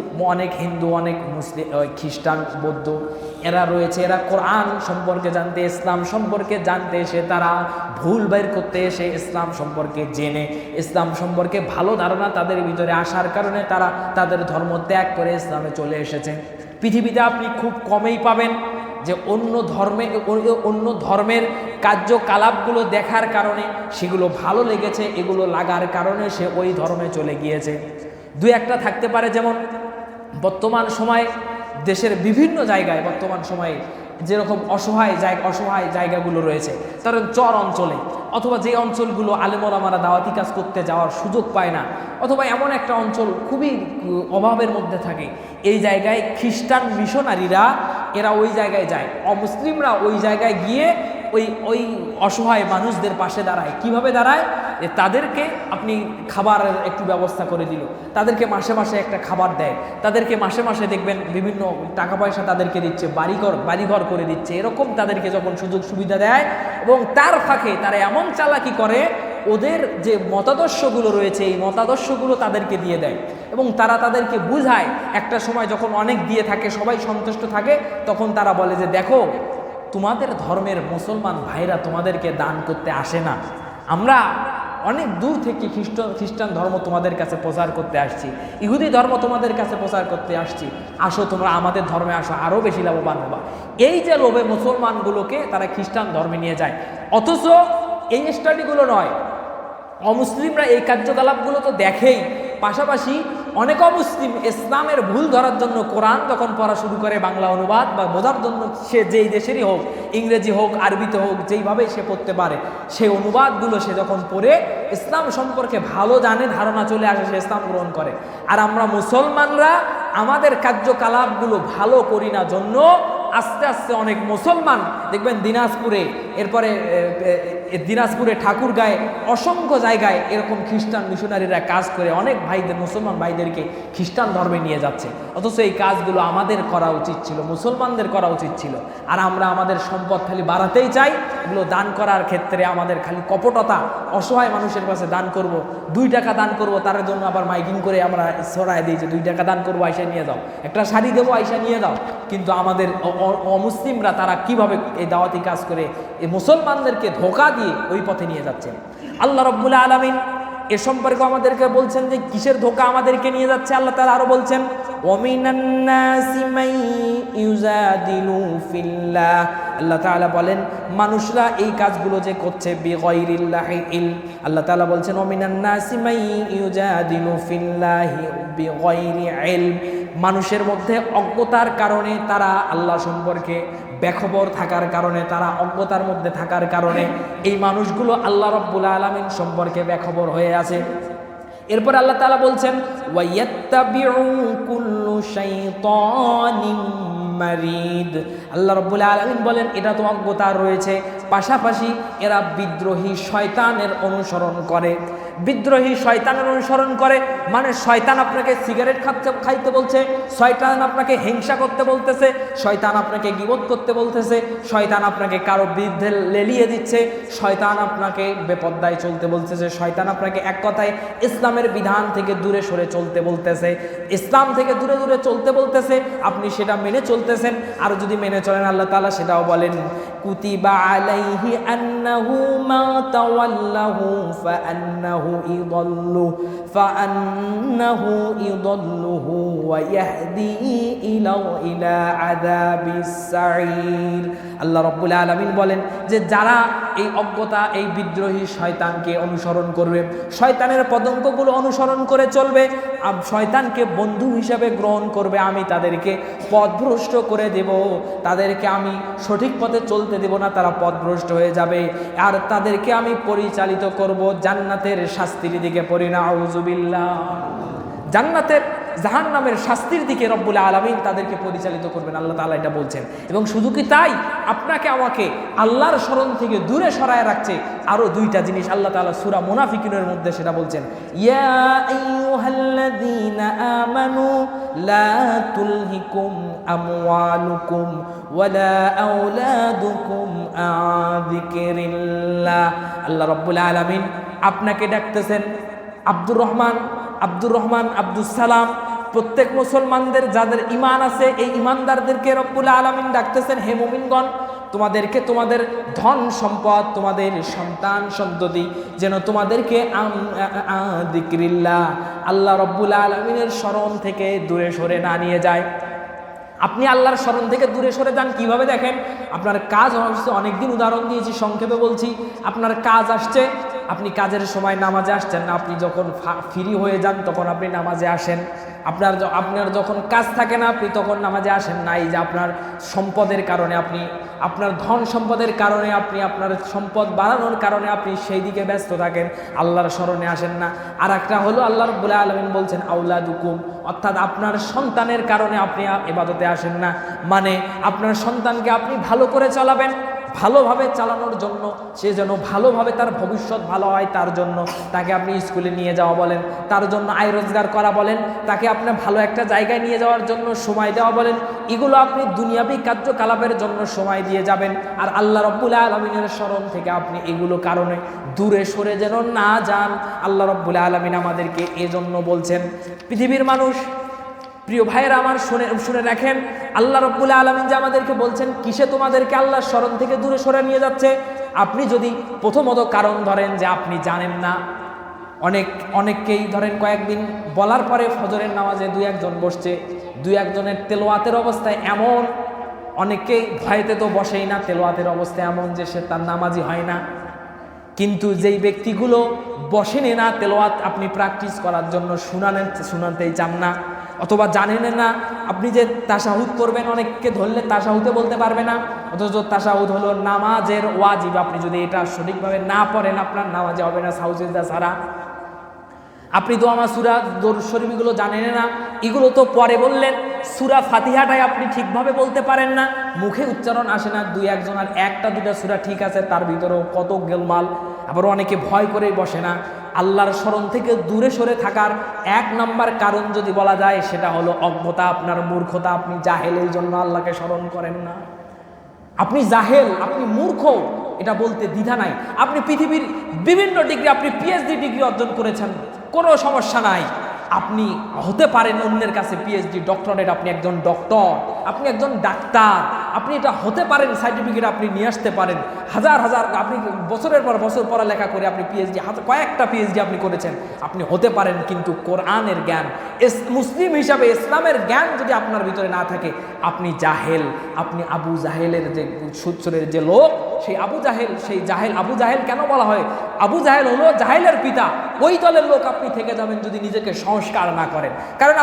অনেক মুসলিম, খ্রিস্টান, বৌদ্ধ এরা রয়েছে, এরা কোরআন সম্পর্কে জানতে, ইসলাম সম্পর্কে জানতে এসে তারা ভুল বের করতে এসে ইসলাম সম্পর্কে জেনে, ইসলাম সম্পর্কে ভালো ধারণা তাদের ভিতরে আসার কারণে তারা তাদের ধর্ম ত্যাগ করে ইসলামে চলে এসেছে। পৃথিবীতে আপনি খুব কমেই পাবেন যে অন্য ধর্মের কার্যকলাপগুলো দেখার কারণে সেগুলো ভালো লেগেছে, এগুলো লাগার কারণে সে ওই ধর্মে চলে গিয়েছে। দু একটা থাকতে পারে, যেমন বর্তমান সময়ে দেশের বিভিন্ন জায়গায় বর্তমান সময়ে যেরকম অসহায় জায়গাগুলো রয়েছে, কারণ চর অঞ্চলে অথবা যে অঞ্চলগুলো আলেম ওলামারা দাওয়াতি কাজ করতে যাওয়ার সুযোগ পায় না, অথবা এমন একটা অঞ্চল খুবই অভাবের মধ্যে থাকে, এই জায়গায় খ্রিস্টান মিশনারিরা এরা ওই জায়গায় যায়, অমুসলিমরা ওই জায়গায় গিয়ে ওই অসহায় মানুষদের পাশে দাঁড়ায়। কিভাবে দাঁড়ায়? তাদেরকে আপনি খাবারের একটু ব্যবস্থা করে দিল, তাদেরকে মাসে মাসে একটা খাবার দেয়, তাদেরকে মাসে মাসে দেখবেন বিভিন্ন টাকা পয়সা তাদেরকে দিচ্ছে, বাড়িঘর করে দিচ্ছে, এরকম তাদেরকে যখন সুযোগ সুবিধা দেয়, এবং তার ফাঁকে তারা এমন চালাকি করে ওদের যে মতাদর্শগুলো রয়েছে এই মতাদর্শগুলো তাদেরকে দিয়ে দেয়, এবং তারা তাদেরকে বুঝায়। একটা সময় যখন অনেক দিয়ে থাকে, সবাই সন্তুষ্ট থাকে, তখন তারা বলে যে দেখো, তোমাদের ধর্মের মুসলমান ভাইরা তোমাদেরকে দান করতে আসে না, আমরা অনেক দূর থেকে খ্রিস্টান ধর্ম তোমাদের কাছে প্রচার করতে আসছি, ইহুদি ধর্ম তোমাদের কাছে প্রচার করতে আসছি, আসো তোমরা আমাদের ধর্মে আসো, আরও বেশি লাভবান হবা। এই যে লোভে মুসলমানগুলোকে তারা খ্রিস্টান ধর্মে নিয়ে যায়। অথচ এই স্টাডিগুলো নয়, অমুসলিমরা এই কার্যকলাপগুলো তো দেখেই, পাশাপাশি অনেক অমুসলিম ইসলামের ভুল ধরার জন্য কোরআন যখন পড়া শুরু করে, বাংলা অনুবাদ বা বোঝার জন্য, সে যেই দেশেরই হোক, ইংরেজি হোক, আরবিতে হোক, যেইভাবে সে পড়তে পারে, সেই অনুবাদগুলো সে যখন পড়ে ইসলাম সম্পর্কে ভালো জানে, ধারণা চলে আসে, সে ইসলাম গ্রহণ করে। আর আমরা মুসলমানরা আমাদের কার্যকলাপগুলো ভালো করি না জন্য আস্তে আস্তে অনেক মুসলমান দেখবেন দিনাজপুরে ঠাকুরগাঁয়ে অসংখ্য জায়গায় এরকম খ্রিস্টান মিশনারিরা কাজ করে অনেক ভাইদের, মুসলমান ভাইদেরকে খ্রিস্টান ধর্মে নিয়ে যাচ্ছে। অথচ এই কাজগুলো আমাদের করা উচিত ছিল, মুসলমানদের করা উচিত ছিল। আর আমরা আমাদের সম্পদ খালি বাড়াতেই চাই, এগুলো দান করার ক্ষেত্রে আমাদের খালি কপটতা, অসহায় মানুষের কাছে দান করব, 2 টাকা দান করব, তার জন্য আবার মাইকিং করে আমরা ছড়ায় দিই যে 2 টাকা দান করবো, আইসা নিয়ে যাও, একটা শাড়ি দেবো, আইসা নিয়ে যাও। কিন্তু আমাদের অমুসলিমরা তারা কিভাবে এই দাওয়াতি কাজ করে এই মুসলমানদেরকে ধোঁকা দিয়ে ওই পথে নিয়ে যাচ্ছেন। আল্লাহ রাব্বুল আলামিন এ সম্পর্কে আমাদেরকে বলছেন যে কিসের ধোঁকা আমাদেরকে নিয়ে যাচ্ছে। আল্লাহ তাআলা আরো বলছেন, ওয়ামিনান নাসি মান ইউজাদিলু ফিল্লাহ, আল্লাহ তাআলা বলেন মানুষরা এই কাজগুলো যে করছে বিগাইরিল্লাহি ইলম, আল্লাহ তাআলা বলছেন ওয়ামিনান নাসি মান ইউজাদিলু ফিল্লাহি বিগাইরি ইলম, মানুষের মধ্যে অজ্ঞতার কারণে, তারা আল্লাহ সম্পর্কে বেখবর থাকার কারণে, তারা অজ্ঞতার মধ্যে থাকার কারণে এই মানুষগুলো আল্লাহ রাব্বুল আলামিন সম্পর্কে বেখবর হয়ে আছে। এরপর আল্লাহ তাআলা বলছেন ওয়ায়াত্তাবিউ কুল্লু শাইতানিম মারিদ, আল্লাহ রাব্বুল আলামিন বলেন এটা তো অজ্ঞতা রয়েছে, পাশাপাশি এরা বিদ্রোহী শয়তানের অনুসরণ করে। বিদ্রোহী শয়তানের অনুসরণ করে মানে শয়তান আপনাকে সিগারেট খাইতে বলছে, শয়তান আপনাকে হিংসা করতে বলতেছে, শয়তান আপনাকে গীবত করতে বলতেছে, শয়তান আপনাকে কারো বিরুদ্ধে লেলিয়ে দিচ্ছে, শয়তান আপনাকে বেপরদায় চলতে বলতেছে, শয়তান আপনাকে এক কথায় ইসলামের বিধান থেকে দূরে সরে চলতে বলতেছে, ইসলাম থেকে দূরে দূরে চলতে বলতেছে, আপনি সেটা মেনে চলতেছেন। আর যদি মেনে চলেন আল্লাহ তাআলা সেটাও বলেন কুতিবা আলাইহি আন্নাহু মা তাওয়াল্লাহু ফাআন্নাহু ইদাল্লুহু ওয়া ইয়াহদি ইলা আযাবিস সাঈর। আল্লাহ রাব্বুল আলামিন বলেন যে যারা এই অজ্ঞতা, এই বিদ্রোহী শয়তানকে অনুসরণ করবে, শয়তানের পদঙ্কগুলো অনুসরণ করে চলবে, শয়তানকে বন্ধু হিসাবে গ্রহণ করবে, আমি তাদেরকে পথভ্রষ্ট করে দেব, তাদেরকে আমি সঠিক পথে চলতে দেব না, তারা পথভ্রষ্ট হয়ে যাবে, আর তাদেরকে আমি পরিচালিত করব জান্নাতের শাস্তির দিকে। নাউযুবিল্লাহ। জান্নাতের জাহান্নামের শাস্তির দিকে রব্বুল আলামিন তাদেরকে পরিচালিত করবেন, আল্লাহ তাআলা এটা বলছেন। এবং শুধু কি তাই, আপনাকে আমাকে আল্লাহর স্মরণ থেকে দূরে সরায় রাখছে আরো দুইটা জিনিস আল্লাহ তাআলা সূরা মুনাফিকুনের মধ্যে সেটা বলছেন, ইয়া আইয়ুহাল্লাযীনা আমানু লা তুলহিকুম আমওয়ালুকুম ওয়ালা আওলাদুকুম আন যিকরিল্লাহ। আল্লাহ রাব্বুল আলামিন আপনাকে ডাকতেছেন আব্দুর রহমান, আব্দুস সালাম। প্রত্যেক মুসলমানদের যাদের ঈমান আছে, এই ঈমানদারদেরকে রব্বুল আলামিন ডাকতেছেন, হে মুমিনগণ, তোমাদেরকে তোমাদের ধন সম্পদ, তোমাদের সন্তান সন্ততি যেন তোমাদেরকে যিকরিল্লাহ, আল্লাহ রব্বুল আলামিনের স্মরণ থেকে দূরে সরে না নিয়ে যায়। আপনি আল্লাহর স্মরণ থেকে দূরে সরে যান কিভাবে দেখেন, আপনার কাজ হচ্ছে, অনেকদিন উদাহরণ দিয়েছি, সংক্ষেপে বলছি, আপনার কাজ আসছে, আপনি কাজের সময় নামাজে আসছেন না, আপনি যখন ফ্রি হয়ে যান তখন আপনি নামাজে আসেন, আপনার যখন কাজ থাকে না আপনি তখন নামাজে আসেন না। এই যে আপনার সম্পদের কারণে, আপনার ধন সম্পদের কারণে, আপনার সম্পদ বাড়ানোর কারণে আপনি সেই দিকে ব্যস্ত থাকেন, আল্লাহর স্মরণে আসেন না। আর একটা হলো আল্লাহ রাব্বুল আলামিন বলছেন আওলাদুকুম, অর্থাৎ আপনার সন্তানের কারণে আপনি ইবাদতে আসেন না, মানে আপনার সন্তানকে আপনি ভালো করে চালাবেন, ভালোভাবে চালানোর জন্য, সে যেন ভালোভাবে তার ভবিষ্যৎ ভালো হয় তার জন্য তাকে আপনি স্কুলে নিয়ে যাওয়া বলেন, তার জন্য আয় রোজগার করা বলেন, তাকে আপনার ভালো একটা জায়গায় নিয়ে যাওয়ার জন্য সময় দেওয়া বলেন, এগুলো আপনি দুনিয়াবী কার্যকলাপের জন্য সময় দিয়ে যাবেন। আর আল্লাহ রাব্বুল আলামিনের স্মরণ থেকে আপনি এগুলো কারণে দূরে সরে যেন না যান, আল্লাহ রাব্বুল আলামিন আমাদেরকে এজন্য বলছেন। পৃথিবীর মানুষ, প্রিয় ভাইয়েরা আমার, শুনে রাখেন, আল্লাহ রাব্বুল আলামিন যে আমাদেরকে বলছেন কিসে তোমাদেরকে আল্লাহর স্মরণ থেকে দূরে সরে নিয়ে যাচ্ছে। আপনি যদি প্রথমত কারণ ধরেন যে আপনি জানেন না, অনেককেই ধরেন কয়েকদিন বলার পরে ফজরের নামাজে দুই একজন বসছে, দুই একজনের তেলাওয়াতের অবস্থায় এমন, অনেকেই ভয়েতে তো বসেই না, তেলাওয়াতের অবস্থায় এমন যে সে তার নামাজি হয় না। কিন্তু যেই ব্যক্তিগুলো বসেনি না তেলাওয়াত আপনি প্র্যাকটিস করার জন্য, শোনাতেই চান না, অথবা জানেন না আপনি যে তাশাহুদ করবেন, অনেককে ধরলে তাশাহুদে বলতে পারবে না, অথচ তাশাহুদ হলো নামাজের ওয়াজিব, আপনি যদি এটা সঠিকভাবে না পড়েন আপনার নামাজে হবে না সাউসিজদা ছাড়া। আপনি তো আমার সূরা দরুদ শরীফগুলো জানেন না, এগুলো তো পরে বললেন, সূরা ফাতিহাটাই আপনি ঠিকভাবে বলতে পারেন না, মুখে উচ্চারণ আসে না, দুই একজনের একটা দুটা সূরা ঠিক আছে, তার ভিতরেও কত গোলমাল। আবার অনেকে ভয় করেই বসে না। আল্লাহর স্মরণ থেকে দূরে সরে থাকার এক নম্বর কারণ যদি বলা যায় সেটা হলো অজ্ঞতা, আপনার মূর্খতা, আপনি জাহেল, এই জন্য আল্লাহকে স্মরণ করেন না। আপনি জাহেল, আপনি মূর্খ, এটা বলতে দ্বিধা নাই। আপনি পৃথিবীর বিভিন্ন ডিগ্রি, আপনি পিএইচডি ডিগ্রি অর্জন করেছেন, কোনো সমস্যা নাই, আপনি হতে পারেন অন্যের কাছে পিএইচডি ডক্টরেট, আপনি একজন ডক্টর, আপনি একজন ডাক্তার, আপনি এটা হতে পারেন, সার্টিফিকেট আপনি নিয়ে আসতে পারেন, হাজার আপনি বছরের পর বছর পড়ালেখা করে আপনি পিএইচডি, কয়েকটা পিএইচডি আপনি করেছেন, আপনি হতে পারেন, কিন্তু কোরআনের জ্ঞান, মুসলিম হিসাবে ইসলামের জ্ঞান যদি আপনার ভিতরে না থাকে আপনি জাহেল। আপনি আবু জাহেলের যে সুৎসরের যে লোক, সেই আবু জাহেল কেন বলা হয়? আবু জাহেল হলো জাহেলের পিতা, ওই দলের লোক আপনি থেকে যাবেন যদি নিজেকে সংস্কার না করেন। কারণ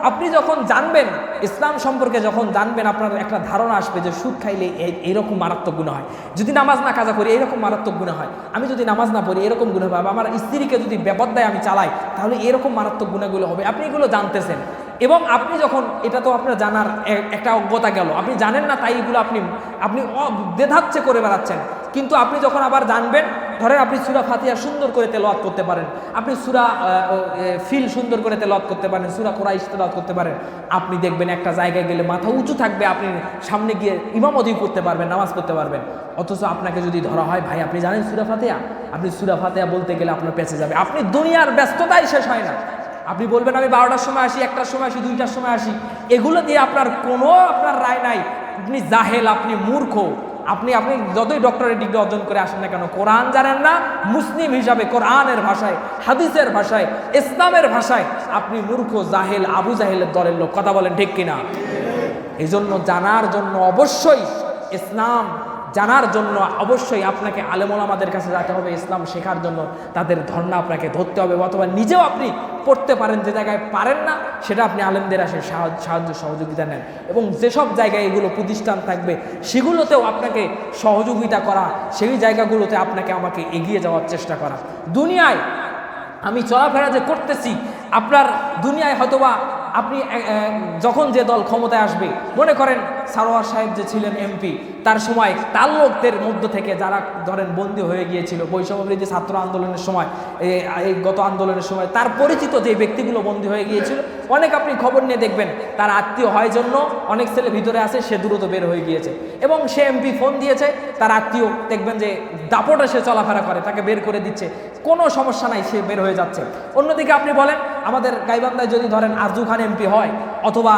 আপনি যখন জানবেন ইসলাম সম্পর্কে, যখন জানবেন আপনার একটা ধারণা আসবে যে সুদ খাইলে এইরকম মারাত্মক গুনাহ হয়, যদি নামাজ না কাজা করি এইরকম মারাত্মক গুনাহ হয়, আমি যদি নামাজ না পড়ি এরকম গুনাহ হবে, আমার স্ত্রীকে যদি বেপরদায় আমি চালাই তাহলে এরকম মারাত্মক গুনাহগুলো হবে, আপনি এগুলো জানতেছেন। এবং আপনি যখন, এটা তো আপনার জানার একটা অজ্ঞতা গেল, আপনি জানেন না তাই এগুলো আপনি বেধাচ্ছে করে বেড়াচ্ছেন। কিন্তু আপনি যখন আবার জানবেন, ধরেন আপনি সূরা ফাতিহা সুন্দর করে তেলাওয়াত করতে পারেন, আপনি সূরা ফিল সুন্দর করে তেলাওয়াত করতে পারেন, সূরা কুরাইশ তেলাওয়াত করতে পারেন, আপনি দেখবেন একটা জায়গায় গেলে মাথা উঁচু থাকবে, আপনি সামনে গিয়ে ইমামতি করতে পারবেন, নামাজ পড়তে পারবেন। অথচ আপনাকে যদি ধরা হয়, ভাই আপনি জানেন সূরা ফাতিহা, আপনি সূরা ফাতিহা বলতে গেলে আপনার পেছে যাবে, আপনি দুনিয়ার ব্যস্ততাই শেষ হয় না, আপনি বলবেন আমি 12টার সময় আসি, 1টার সময় আসি, 2টার সময় আসি, এগুলো দিয়ে আপনার রায় নাই। আপনি জাহেল, আপনি মূর্খ, আপনি যতই ডক্টরেট ডিগ্রি অর্জন করে আসেন না কেন, কোরআন জানেন না, মুসলিম হিসাবে কোরআনের ভাষায়, হাদিসের ভাষায়, ইসলামের ভাষায় আপনি মূর্খ, জাহেল, আবু জাহেলের দলের লোক। কথা বলেন ঠিক কিনা? এই জন্য জানার জন্য অবশ্যই, ইসলাম জানার জন্য অবশ্যই আপনাকে আলেম ওলামাদের কাছে যেতে হবে। ইসলাম শেখার জন্য তাদের ধর্ণা আপনাকে ধরতে হবে, অথবা নিজেও আপনি পড়তে পারেন, যে জায়গায় পারেন না সেটা আপনি আলেমদের আসে সাহায্য সহযোগিতা নেন। এবং যেসব জায়গায় এগুলো প্রতিষ্ঠান থাকবে সেগুলোতেও আপনাকে সহযোগিতা করা, সেই জায়গাগুলোতে আপনাকে আমাকে এগিয়ে যাওয়ার চেষ্টা করা। দুনিয়ায় আমি চলাফেরা যে করতেছি, আপনার দুনিয়ায় হয়তোবা আপনি যখন যে দল ক্ষমতায় আসবে, মনে করেন সারোয়ার সাহেব যে ছিলেন এমপি, তার সময় তার লোকদের মধ্য থেকে যারা ধরেন বন্দী হয়ে গিয়েছিল বৈষম্যবিরোধী ছাত্র আন্দোলনের সময়, এই গত আন্দোলনের সময় তার পরিচিত যে ব্যক্তিগুলো বন্দী হয়ে গিয়েছিল, অনেক আপনি খবর নিয়ে দেখবেন তার আত্মীয় হয় জন্য অনেক ছেলে ভিতরে আছে, সে দ্রুত বের হয়ে গিয়েছে। এবং সে এমপি ফোন দিয়েছে, তার আত্মীয় দেখবেন যে দাপটে সে চলাফেরা করে, তাকে বের করে দিচ্ছে, কোনো সমস্যা নাই, সে বের হয়ে যাচ্ছে। অন্যদিকে আপনি বলেন আমাদের গাইবান্ধায় যদি ধরেন আরজু খান এমপি হয়, অথবা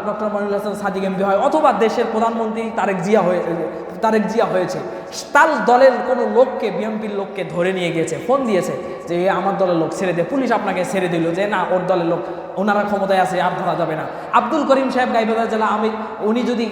ডক্টর মনিরুল হাসান সাদিক এমপি হয়, অথবা দেশের প্রধানমন্ত্রী তারেক জিয়া হয়েছে, তার দলের কোনো লোককে, বিএনপির লোককে ধরে নিয়ে গিয়েছে, ফোন দিয়েছে যে আমার দলের লোক ছেড়ে দে, পুলিশ আপনাকে ছেড়ে দিল, যে না ওর দলের লোক, ওনারা ক্ষমতায় আছে, আর ধরা যাবে না। আব্দুল করিম সাহেব গাইবান্ধা জেলা আমির, উনি যদি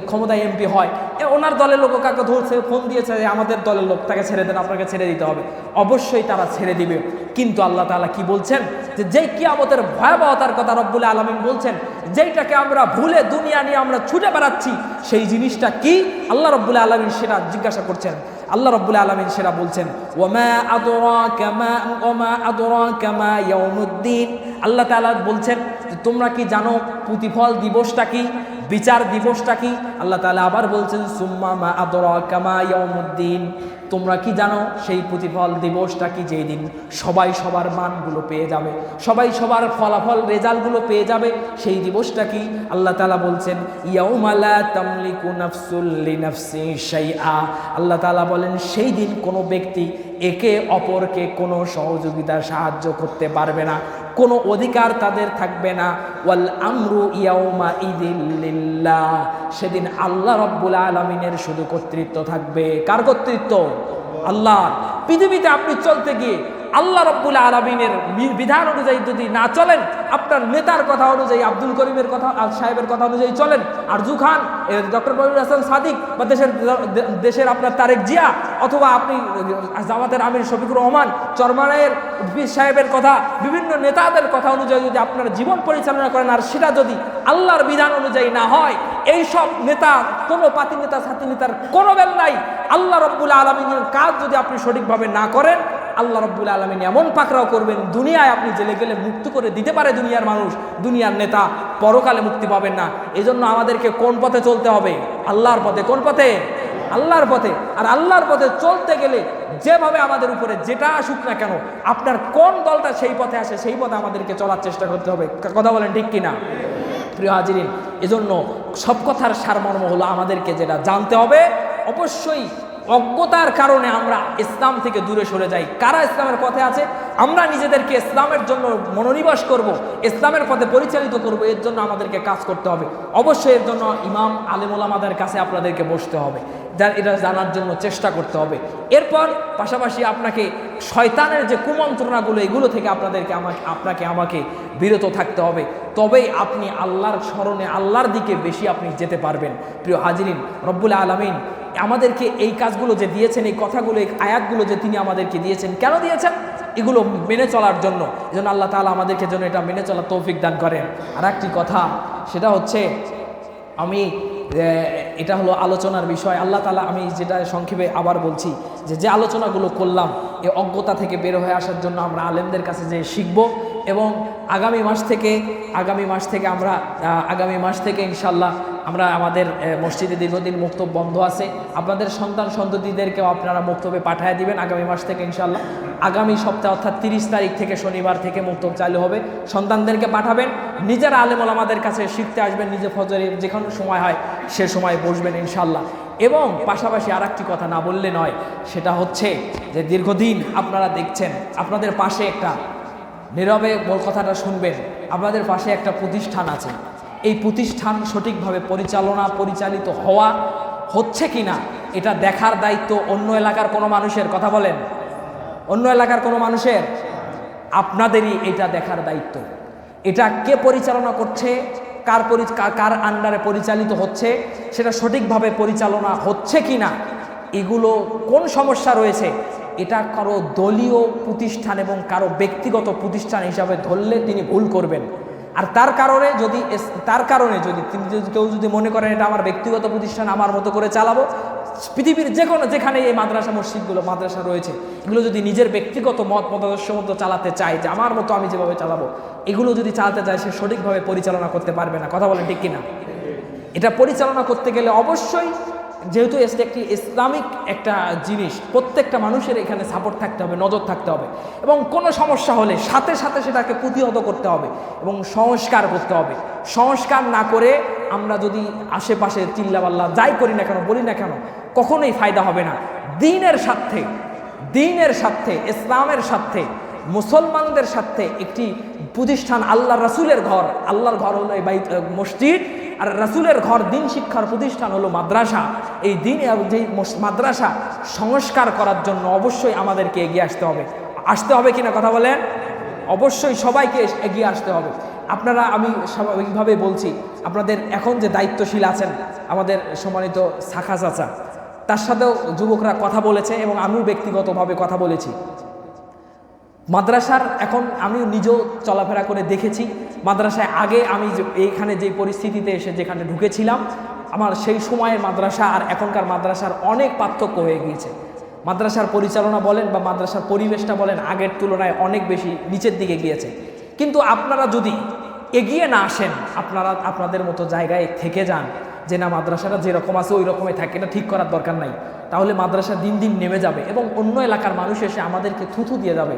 ক্ষমতায় এমপি হয়, ওনার দলের লোক কাকে ধরছে, ফোন দিয়েছে যে আমাদের দলের লোক, তাকে ছেড়ে দেন, আপনাকে ছেড়ে দিতে হবে। অবশ্যই তারা ছেড়ে দিবে, কিন্তু আল্লাহ তাআলা কি বলছেন, যে যেই কিয়ামতের ভয়াবহতার কথা রব্বুল আলামিন বলছেন, যেইটাকে আমরা ভুলে দুনিয়া নিয়ে আমরা ছুটে বেড়াচ্ছি, সেই জিনিসটা কি আল্লাহ রব্বুল আলামিন সেটা জিজ্ঞাসা করছেন। আল্লাহ রব্বুল আলামিন সেটা বলছেন, ওয়ামা আদরাকা মা ইয়াউমুদ্দিন। আল্লাহ তাআলা বলছেন যে তোমরা কি জানো প্রতিফল দিবসটা কি, বিচার দিবসটা কি? আল্লাহ তাআলা আবার বলছেন, সুম্মা মা আদরাকা মা ইয়াউমুদ্দিন। তোমরা কি জানো সেই প্রতিফল দিবসটা কি, যেই দিন সবাই সবার মানগুলো পেয়ে যাবে, সবাই সবার ফলাফল রেজাল্টগুলো পেয়ে যাবে, সেই দিবসটা কি? আল্লাহ তাআলা বলছেন, ইয়াউমা লা তামলিকু নাফসুল লিনাফসি শাইআ। আল্লাহ তাআলা বলেন সেই দিন কোনো ব্যক্তি একে অপরকে কোনো সহযোগিতা সাহায্য করতে পারবে না, কোনো অধিকার তাদের থাকবে না। ওয়াল আমরু ইয়াউমা ইযিল লিল্লাহ। সেদিন আল্লাহ রাব্বুল আলামিনের শুধু কর্তৃত্ব থাকবে। কার কর্তৃত্ব? আল্লাহ। পৃথিবীতে আপনি চলতে গিয়ে আল্লাহ রাব্বুল আলামিনের বিধান অনুযায়ী যদি না চলেন, আপনার নেতার কথা অনুযায়ী, আব্দুল করিমের কথা সাহেবের কথা অনুযায়ী চলেন, আরজু খান, ডক্টর মনিরুল হাসান সাদিক, বা দেশের আপনার তারেক জিয়া, অথবা আপনি জামাতের আমির শফিকুর রহমান, চরমানের পীর সাহেবের কথা, বিভিন্ন নেতাদের কথা অনুযায়ী যদি আপনার জীবন পরিচালনা করেন, আর সেটা যদি আল্লাহর বিধান অনুযায়ী না হয়, এই সব নেতা, কোনো পাতি নেতা ছাতি নেতার কোনো বেল নাই। আল্লাহ রাব্বুল আলামিনের কাজ যদি আপনি সঠিকভাবে না করেন, আল্লাহ রাব্বুল আলামিন এমন পাকড়াও করবেন, দুনিয়ায় আপনি জেলে গেলে মুক্ত করে দিতে পারে দুনিয়ার মানুষ, দুনিয়ার নেতা, পরকালে মুক্তি পাবেন না। এজন্য আমাদেরকে কোন পথে চলতে হবে? আল্লাহর পথে। কোন পথে? আল্লাহর পথে। আর আল্লাহর পথে চলতে গেলে যেভাবে আমাদের উপরে যেটা আসুক না কেন, আপনার কোন দলটা সেই পথে আসে, সেই পথে আমাদেরকে চলার চেষ্টা করতে হবে। কথা বলেন ঠিক কিনা? প্রিয় হাজিরিন, এজন্য সব কথার সারমর্ম হলো আমাদেরকে যেটা জানতে হবে, অবশ্যই অজ্ঞতার কারণে আমরা ইসলাম থেকে দূরে সরে যাই। কারা ইসলামের পথে আছে, আমরা নিজেদেরকে ইসলামের জন্য মনোনিবেশ করব, ইসলামের পথে পরিচালিত করব, এর জন্য আমাদেরকে কাজ করতে হবে। অবশ্যই এর জন্য ইমাম আলেম ওলামাদের কাছে আপনাদেরকে বসতে হবে, এটা জানার জন্য চেষ্টা করতে হবে। এরপর পাশাপাশি আপনাকে শয়তানের যে কুমন্ত্রণাগুলো, এগুলো থেকে আমাকে বিরত থাকতে হবে। তবেই আপনি আল্লাহর স্মরণে, আল্লাহর দিকে বেশি আপনি যেতে পারবেন। প্রিয় হাজিরিন, রব্বুল আলামিন আমাদেরকে এই কাজগুলো যে দিয়েছেন, এই কথাগুলো, এই আয়াতগুলো যে তিনি আমাদেরকে দিয়েছেন, কেন দিয়েছেন? এগুলো মেনে চলার জন্য। এজন্য আল্লাহ তাআলা আমাদেরকে যেন এটা মেনে চলার তৌফিক দান করেন। আর একটি কথা, সেটা হচ্ছে, এটা হলো আলোচনার বিষয়। আল্লাহ তাআলা, আমি যেটা সংক্ষেপে আবার বলছি, যে আলোচনাগুলো করলাম, এই অজ্ঞতা থেকে বের হয়ে আসার জন্য আমরা আলেমদের কাছে যে শিখব, এবং আগামী মাস থেকে ইনশাল্লাহ আমরা আমাদের মসজিদে দীর্ঘদিন মুক্তব বন্ধ আছে, আপনাদের সন্তান সন্ততিদেরকেও আপনারা মুক্তবে পাঠিয়ে দিবেন আগামী মাস থেকে ইনশাল্লাহ। আগামী সপ্তাহে অর্থাৎ 30 তারিখ থেকে, শনিবার থেকে মুক্তব চালু হবে। সন্তানদেরকে পাঠাবেন, নিজেরা আলেম ওলামাদের কাছে শিখতে আসবেন, নিজে ফজরে যেখানে সময় হয় সে সময় বসবেন ইনশাল্লাহ। এবং পাশাপাশি আর একটি কথা না বললে নয়, সেটা হচ্ছে যে দীর্ঘদিন আপনারা দেখছেন, আপনাদের পাশে একটা, নীরবে মূল কথাটা শুনবেন, আপনাদের পাশে একটা প্রতিষ্ঠান আছে। এই প্রতিষ্ঠান সঠিকভাবে পরিচালিত হচ্ছে কিনা, এটা দেখার দায়িত্ব অন্য এলাকার কোনো মানুষের, কথা বলেন, অন্য এলাকার কোনো মানুষের? আপনাদেরই এটা দেখার দায়িত্ব। এটা কে পরিচালনা করছে, কার আন্ডারে পরিচালিত হচ্ছে, সেটা সঠিকভাবে পরিচালনা হচ্ছে কি না, এগুলো কোন সমস্যা রয়েছে, এটা কারো দলীয় প্রতিষ্ঠান এবং কারো ব্যক্তিগত প্রতিষ্ঠান হিসাবে ধরলে তিনি ভুল করবেন। আর তার কারণে যদি কেউ যদি মনে করেন এটা আমার ব্যক্তিগত প্রতিষ্ঠান, আমার মতো করে চালাবো, পৃথিবীর যেখানে এই মাদ্রাসা মাদ্রাসা রয়েছে, এগুলো যদি নিজের ব্যক্তিগত মতাদর্শ মতো চালাতে চায়, যে আমার মতো আমি যেভাবে চালাবো, এগুলো যদি চালাতে চায়, সে সঠিকভাবে পরিচালনা করতে পারবে না। কথা বলেন ঠিক কিনা? এটা পরিচালনা করতে গেলে অবশ্যই, যেহেতু একটি ইসলামিক একটা জিনিস, প্রত্যেকটা মানুষের এখানে সাপোর্ট থাকতে হবে, নজর থাকতে হবে, এবং কোনো সমস্যা হলে সাথে সাথে সেটাকে প্রতিহত করতে হবে এবং সংস্কার করতে হবে। সংস্কার না করে আমরা যদি আশেপাশে চিল্লাপাল্লা যাই করি না কেন, বলি না কেন, কখনোই ফায়দা হবে না। দিনের স্বার্থে ইসলামের স্বার্থে মুসলমানদের স্বার্থে একটি প্রতিষ্ঠান, আল্লাহর রাসূলের ঘর, আল্লাহর ঘর হলো এই মসজিদ, আর রাসূলের ঘর দিন শিক্ষার প্রতিষ্ঠান হলো মাদ্রাসা। এই দিন যে মাদ্রাসা সংস্কার করার জন্য অবশ্যই আমাদেরকে এগিয়ে আসতে হবে কিনা, কথা বলেন? অবশ্যই সবাইকে এগিয়ে আসতে হবে। আপনারা, আমি স্বাভাবিকভাবে বলছি, আপনাদের এখন যে দায়িত্বশীল আছেন আমাদের সম্মানিত শাখা চাচা, তার সাথেও যুবকরা কথা বলেছে এবং আমিও ব্যক্তিগতভাবে কথা বলেছি। মাদ্রাসার এখন আমি নিজেও চলাফেরা করে দেখেছি, মাদ্রাসায় আগে আমি এইখানে যে পরিস্থিতিতে এসে যেখানে ঢুকেছিলাম, আমার সেই সময়ের মাদ্রাসা আর এখনকার মাদ্রাসার অনেক পার্থক্য হয়ে গিয়েছে। মাদ্রাসার পরিচালনা বলেন বা মাদ্রাসার পরিবেশটা বলেন, আগের তুলনায় অনেক বেশি নিচের দিকে গিয়েছে। কিন্তু আপনারা যদি এগিয়ে না আসেন, আপনাদের মতো জায়গায় থেকে যান, যে না মাদ্রাসাটা যেরকম আছে ওই রকমই থাকে, এটা ঠিক করার দরকার নাই, তাহলে মাদ্রাসা দিন দিন নেমে যাবে এবং অন্য এলাকার মানুষ এসে আমাদেরকে থুথু দিয়ে যাবে,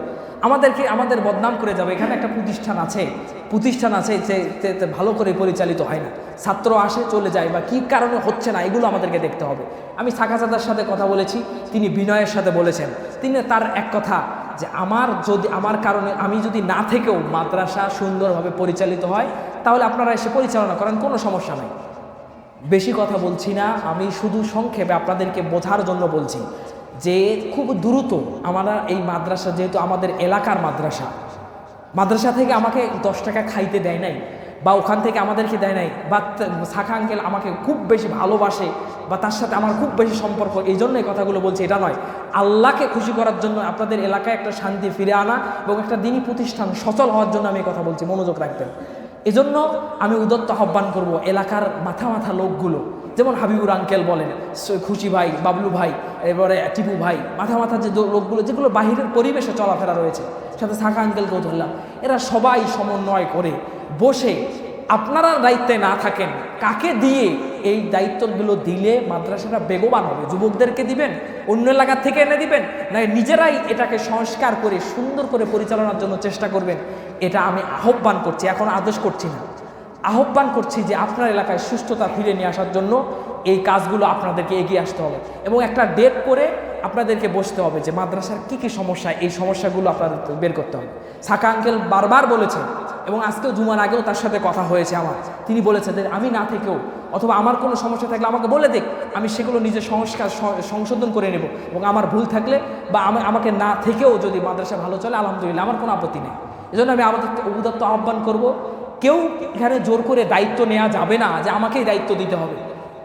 আমাদের বদনাম করে যাবে। এখানে একটা প্রতিষ্ঠান আছে যে ভালো করে পরিচালিত হয় না, ছাত্র আসে চলে যায়, বা কী কারণে হচ্ছে না, এগুলো আমাদেরকে দেখতে হবে। আমি শাখা চাচার সাথে কথা বলেছি, তিনি বিনয়ের সাথে বলেছেন, তার এক কথা যে আমার কারণে আমি যদি না থেকেও মাদ্রাসা সুন্দরভাবে পরিচালিত হয়, তাহলে আপনারা এসে পরিচালনা করেন, কোনো সমস্যা নেই। বেশি কথা বলছি না, আমি শুধু সংক্ষেপে আপনাদেরকে বোঝার জন্য বলছি যে খুব দ্রুত আমরা এই মাদ্রাসা, যেহেতু আমাদের এলাকার মাদ্রাসা থেকে আমাকে 10 টাকা খাইতে দেয় নাই, বা ওখান থেকে আমাদেরকে দেয় নাই, বা শাখা আঙ্কেল আমাকে খুব বেশি ভালোবাসে বা তার সাথে আমার খুব বেশি সম্পর্ক, এই জন্য এই কথাগুলো বলছি, এটা নয়। আল্লাহকে খুশি করার জন্য, আপনাদের এলাকায় একটা শান্তি ফিরে আনা এবং একটা দ্বীনি প্রতিষ্ঠান সচল হওয়ার জন্য আমি কথা বলছি, মনোযোগ রাখবেন। এজন্য আমি উদ্যত আহ্বান করব এলাকার মাথা লোকগুলো, যেমন হাবিবুর আঙ্কেল বলেন, খুশি ভাই, বাবলু ভাই, এবারে টিপু ভাই, মাথা যে লোকগুলো, যেগুলো বাহিরের পরিবেশে চলাফেরা রয়েছে, সাথে শাখা আঙ্কেলকেও ধরলাম, এরা সবাই সমন্বয় করে বসে, আপনারা দায়িত্বে না থাকেন, কাকে দিয়ে এই দায়িত্বগুলো দিলে মাদ্রাসাটা বেগবান হবে? যুবকদেরকে দিবেন, অন্য এলাকা থেকে এনে দিবেন, না নিজেরাই এটাকে সংস্কার করে সুন্দর করে পরিচালনার জন্য চেষ্টা করবেন? এটা আমি আহ্বান করছি, এখন আদেশ করছি না, আহ্বান করছি যে আপনার এলাকায় সুস্থতা ফিরে নিয়ে আসার জন্য এই কাজগুলো আপনাদেরকে এগিয়ে আসতে হবে এবং একটা ডেট করে আপনাদেরকে বসতে হবে যে মাদ্রাসার কী সমস্যা, এই সমস্যাগুলো আপনাদের বের করতে হবে। শাখা আঙ্কেল বারবার বলেছে এবং আজকেও জুমার আগেও তার সাথে কথা হয়েছে আমার, তিনি বলেছেন যে আমি না থেকেও অথবা আমার কোনো সমস্যা থাকলে আমাকে বলে দেখ, আমি সেগুলো নিজের সংশোধন করে নেব এবং আমার ভুল থাকলে বা আমাকে না থেকেও যদি মাদ্রাসা ভালো চলে আলহামদুলিল্লাহ, আমার কোনো আপত্তি নেই। এজন্য আমি আমাদের উদাত্ত আহ্বান করব, কেউ এখানে জোর করে দায়িত্ব নেওয়া যাবে না যে আমাকেই দায়িত্ব দিতে হবে।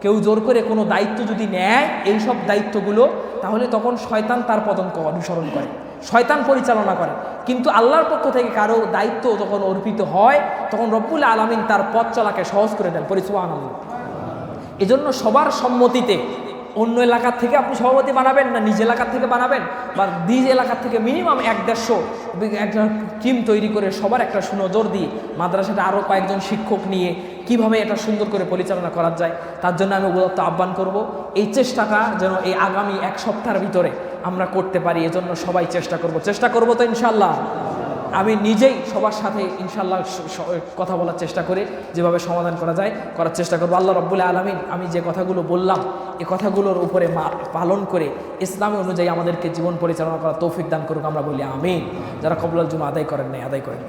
কেউ জোর করে কোনো দায়িত্ব যদি নেয় এইসব দায়িত্বগুলো, তাহলে তখন শয়তান তার পতঙ্ক অনুসরণ করে, শয়তান পরিচালনা করে। কিন্তু আল্লাহর পক্ষ থেকে কারো দায়িত্ব যখন অর্পিত হয়, তখন রব্বুল আলামিন তার পথ চলাকে সহজ করে দেন। সুবহানাল্লাহ। এজন্য সবার সম্মতিতে, অন্য এলাকার থেকে আপনি সভাপতি বানাবেন না নিজ এলাকার থেকে বানাবেন, বা নিজ এলাকার থেকে মিনিমাম 1-150 একটা টিম তৈরি করে সবার একটা সুনজর দিয়ে মাদ্রাসাটা আরও কয়েকজন শিক্ষক নিয়ে কিভাবে এটা সুন্দর করে পরিচালনা করা যায়, তার জন্য আমি উদাত্ত আহ্বান করব। এই চেষ্টাটা যেন এই আগামী 1 সপ্তাহের ভিতরে আমরা করতে পারি, এজন্য সবাই চেষ্টা করব তো ইনশাল্লাহ। আমি নিজেই সবার সাথে ইনশাল্লাহ কথা বলার চেষ্টা করে যেভাবে সমাধান করা যায় করার চেষ্টা করবো। আল্লাহ রাব্বুল আলামিন আমি যে কথাগুলো বললাম এই কথাগুলোর উপরে পালন করে ইসলাম অনুযায়ী আমাদেরকে জীবন পরিচালনা করার তৌফিক দান করুক, আমরা বলি আমিন। যারা কবুল জুমা আদায় করেন নাই আদায় করেন।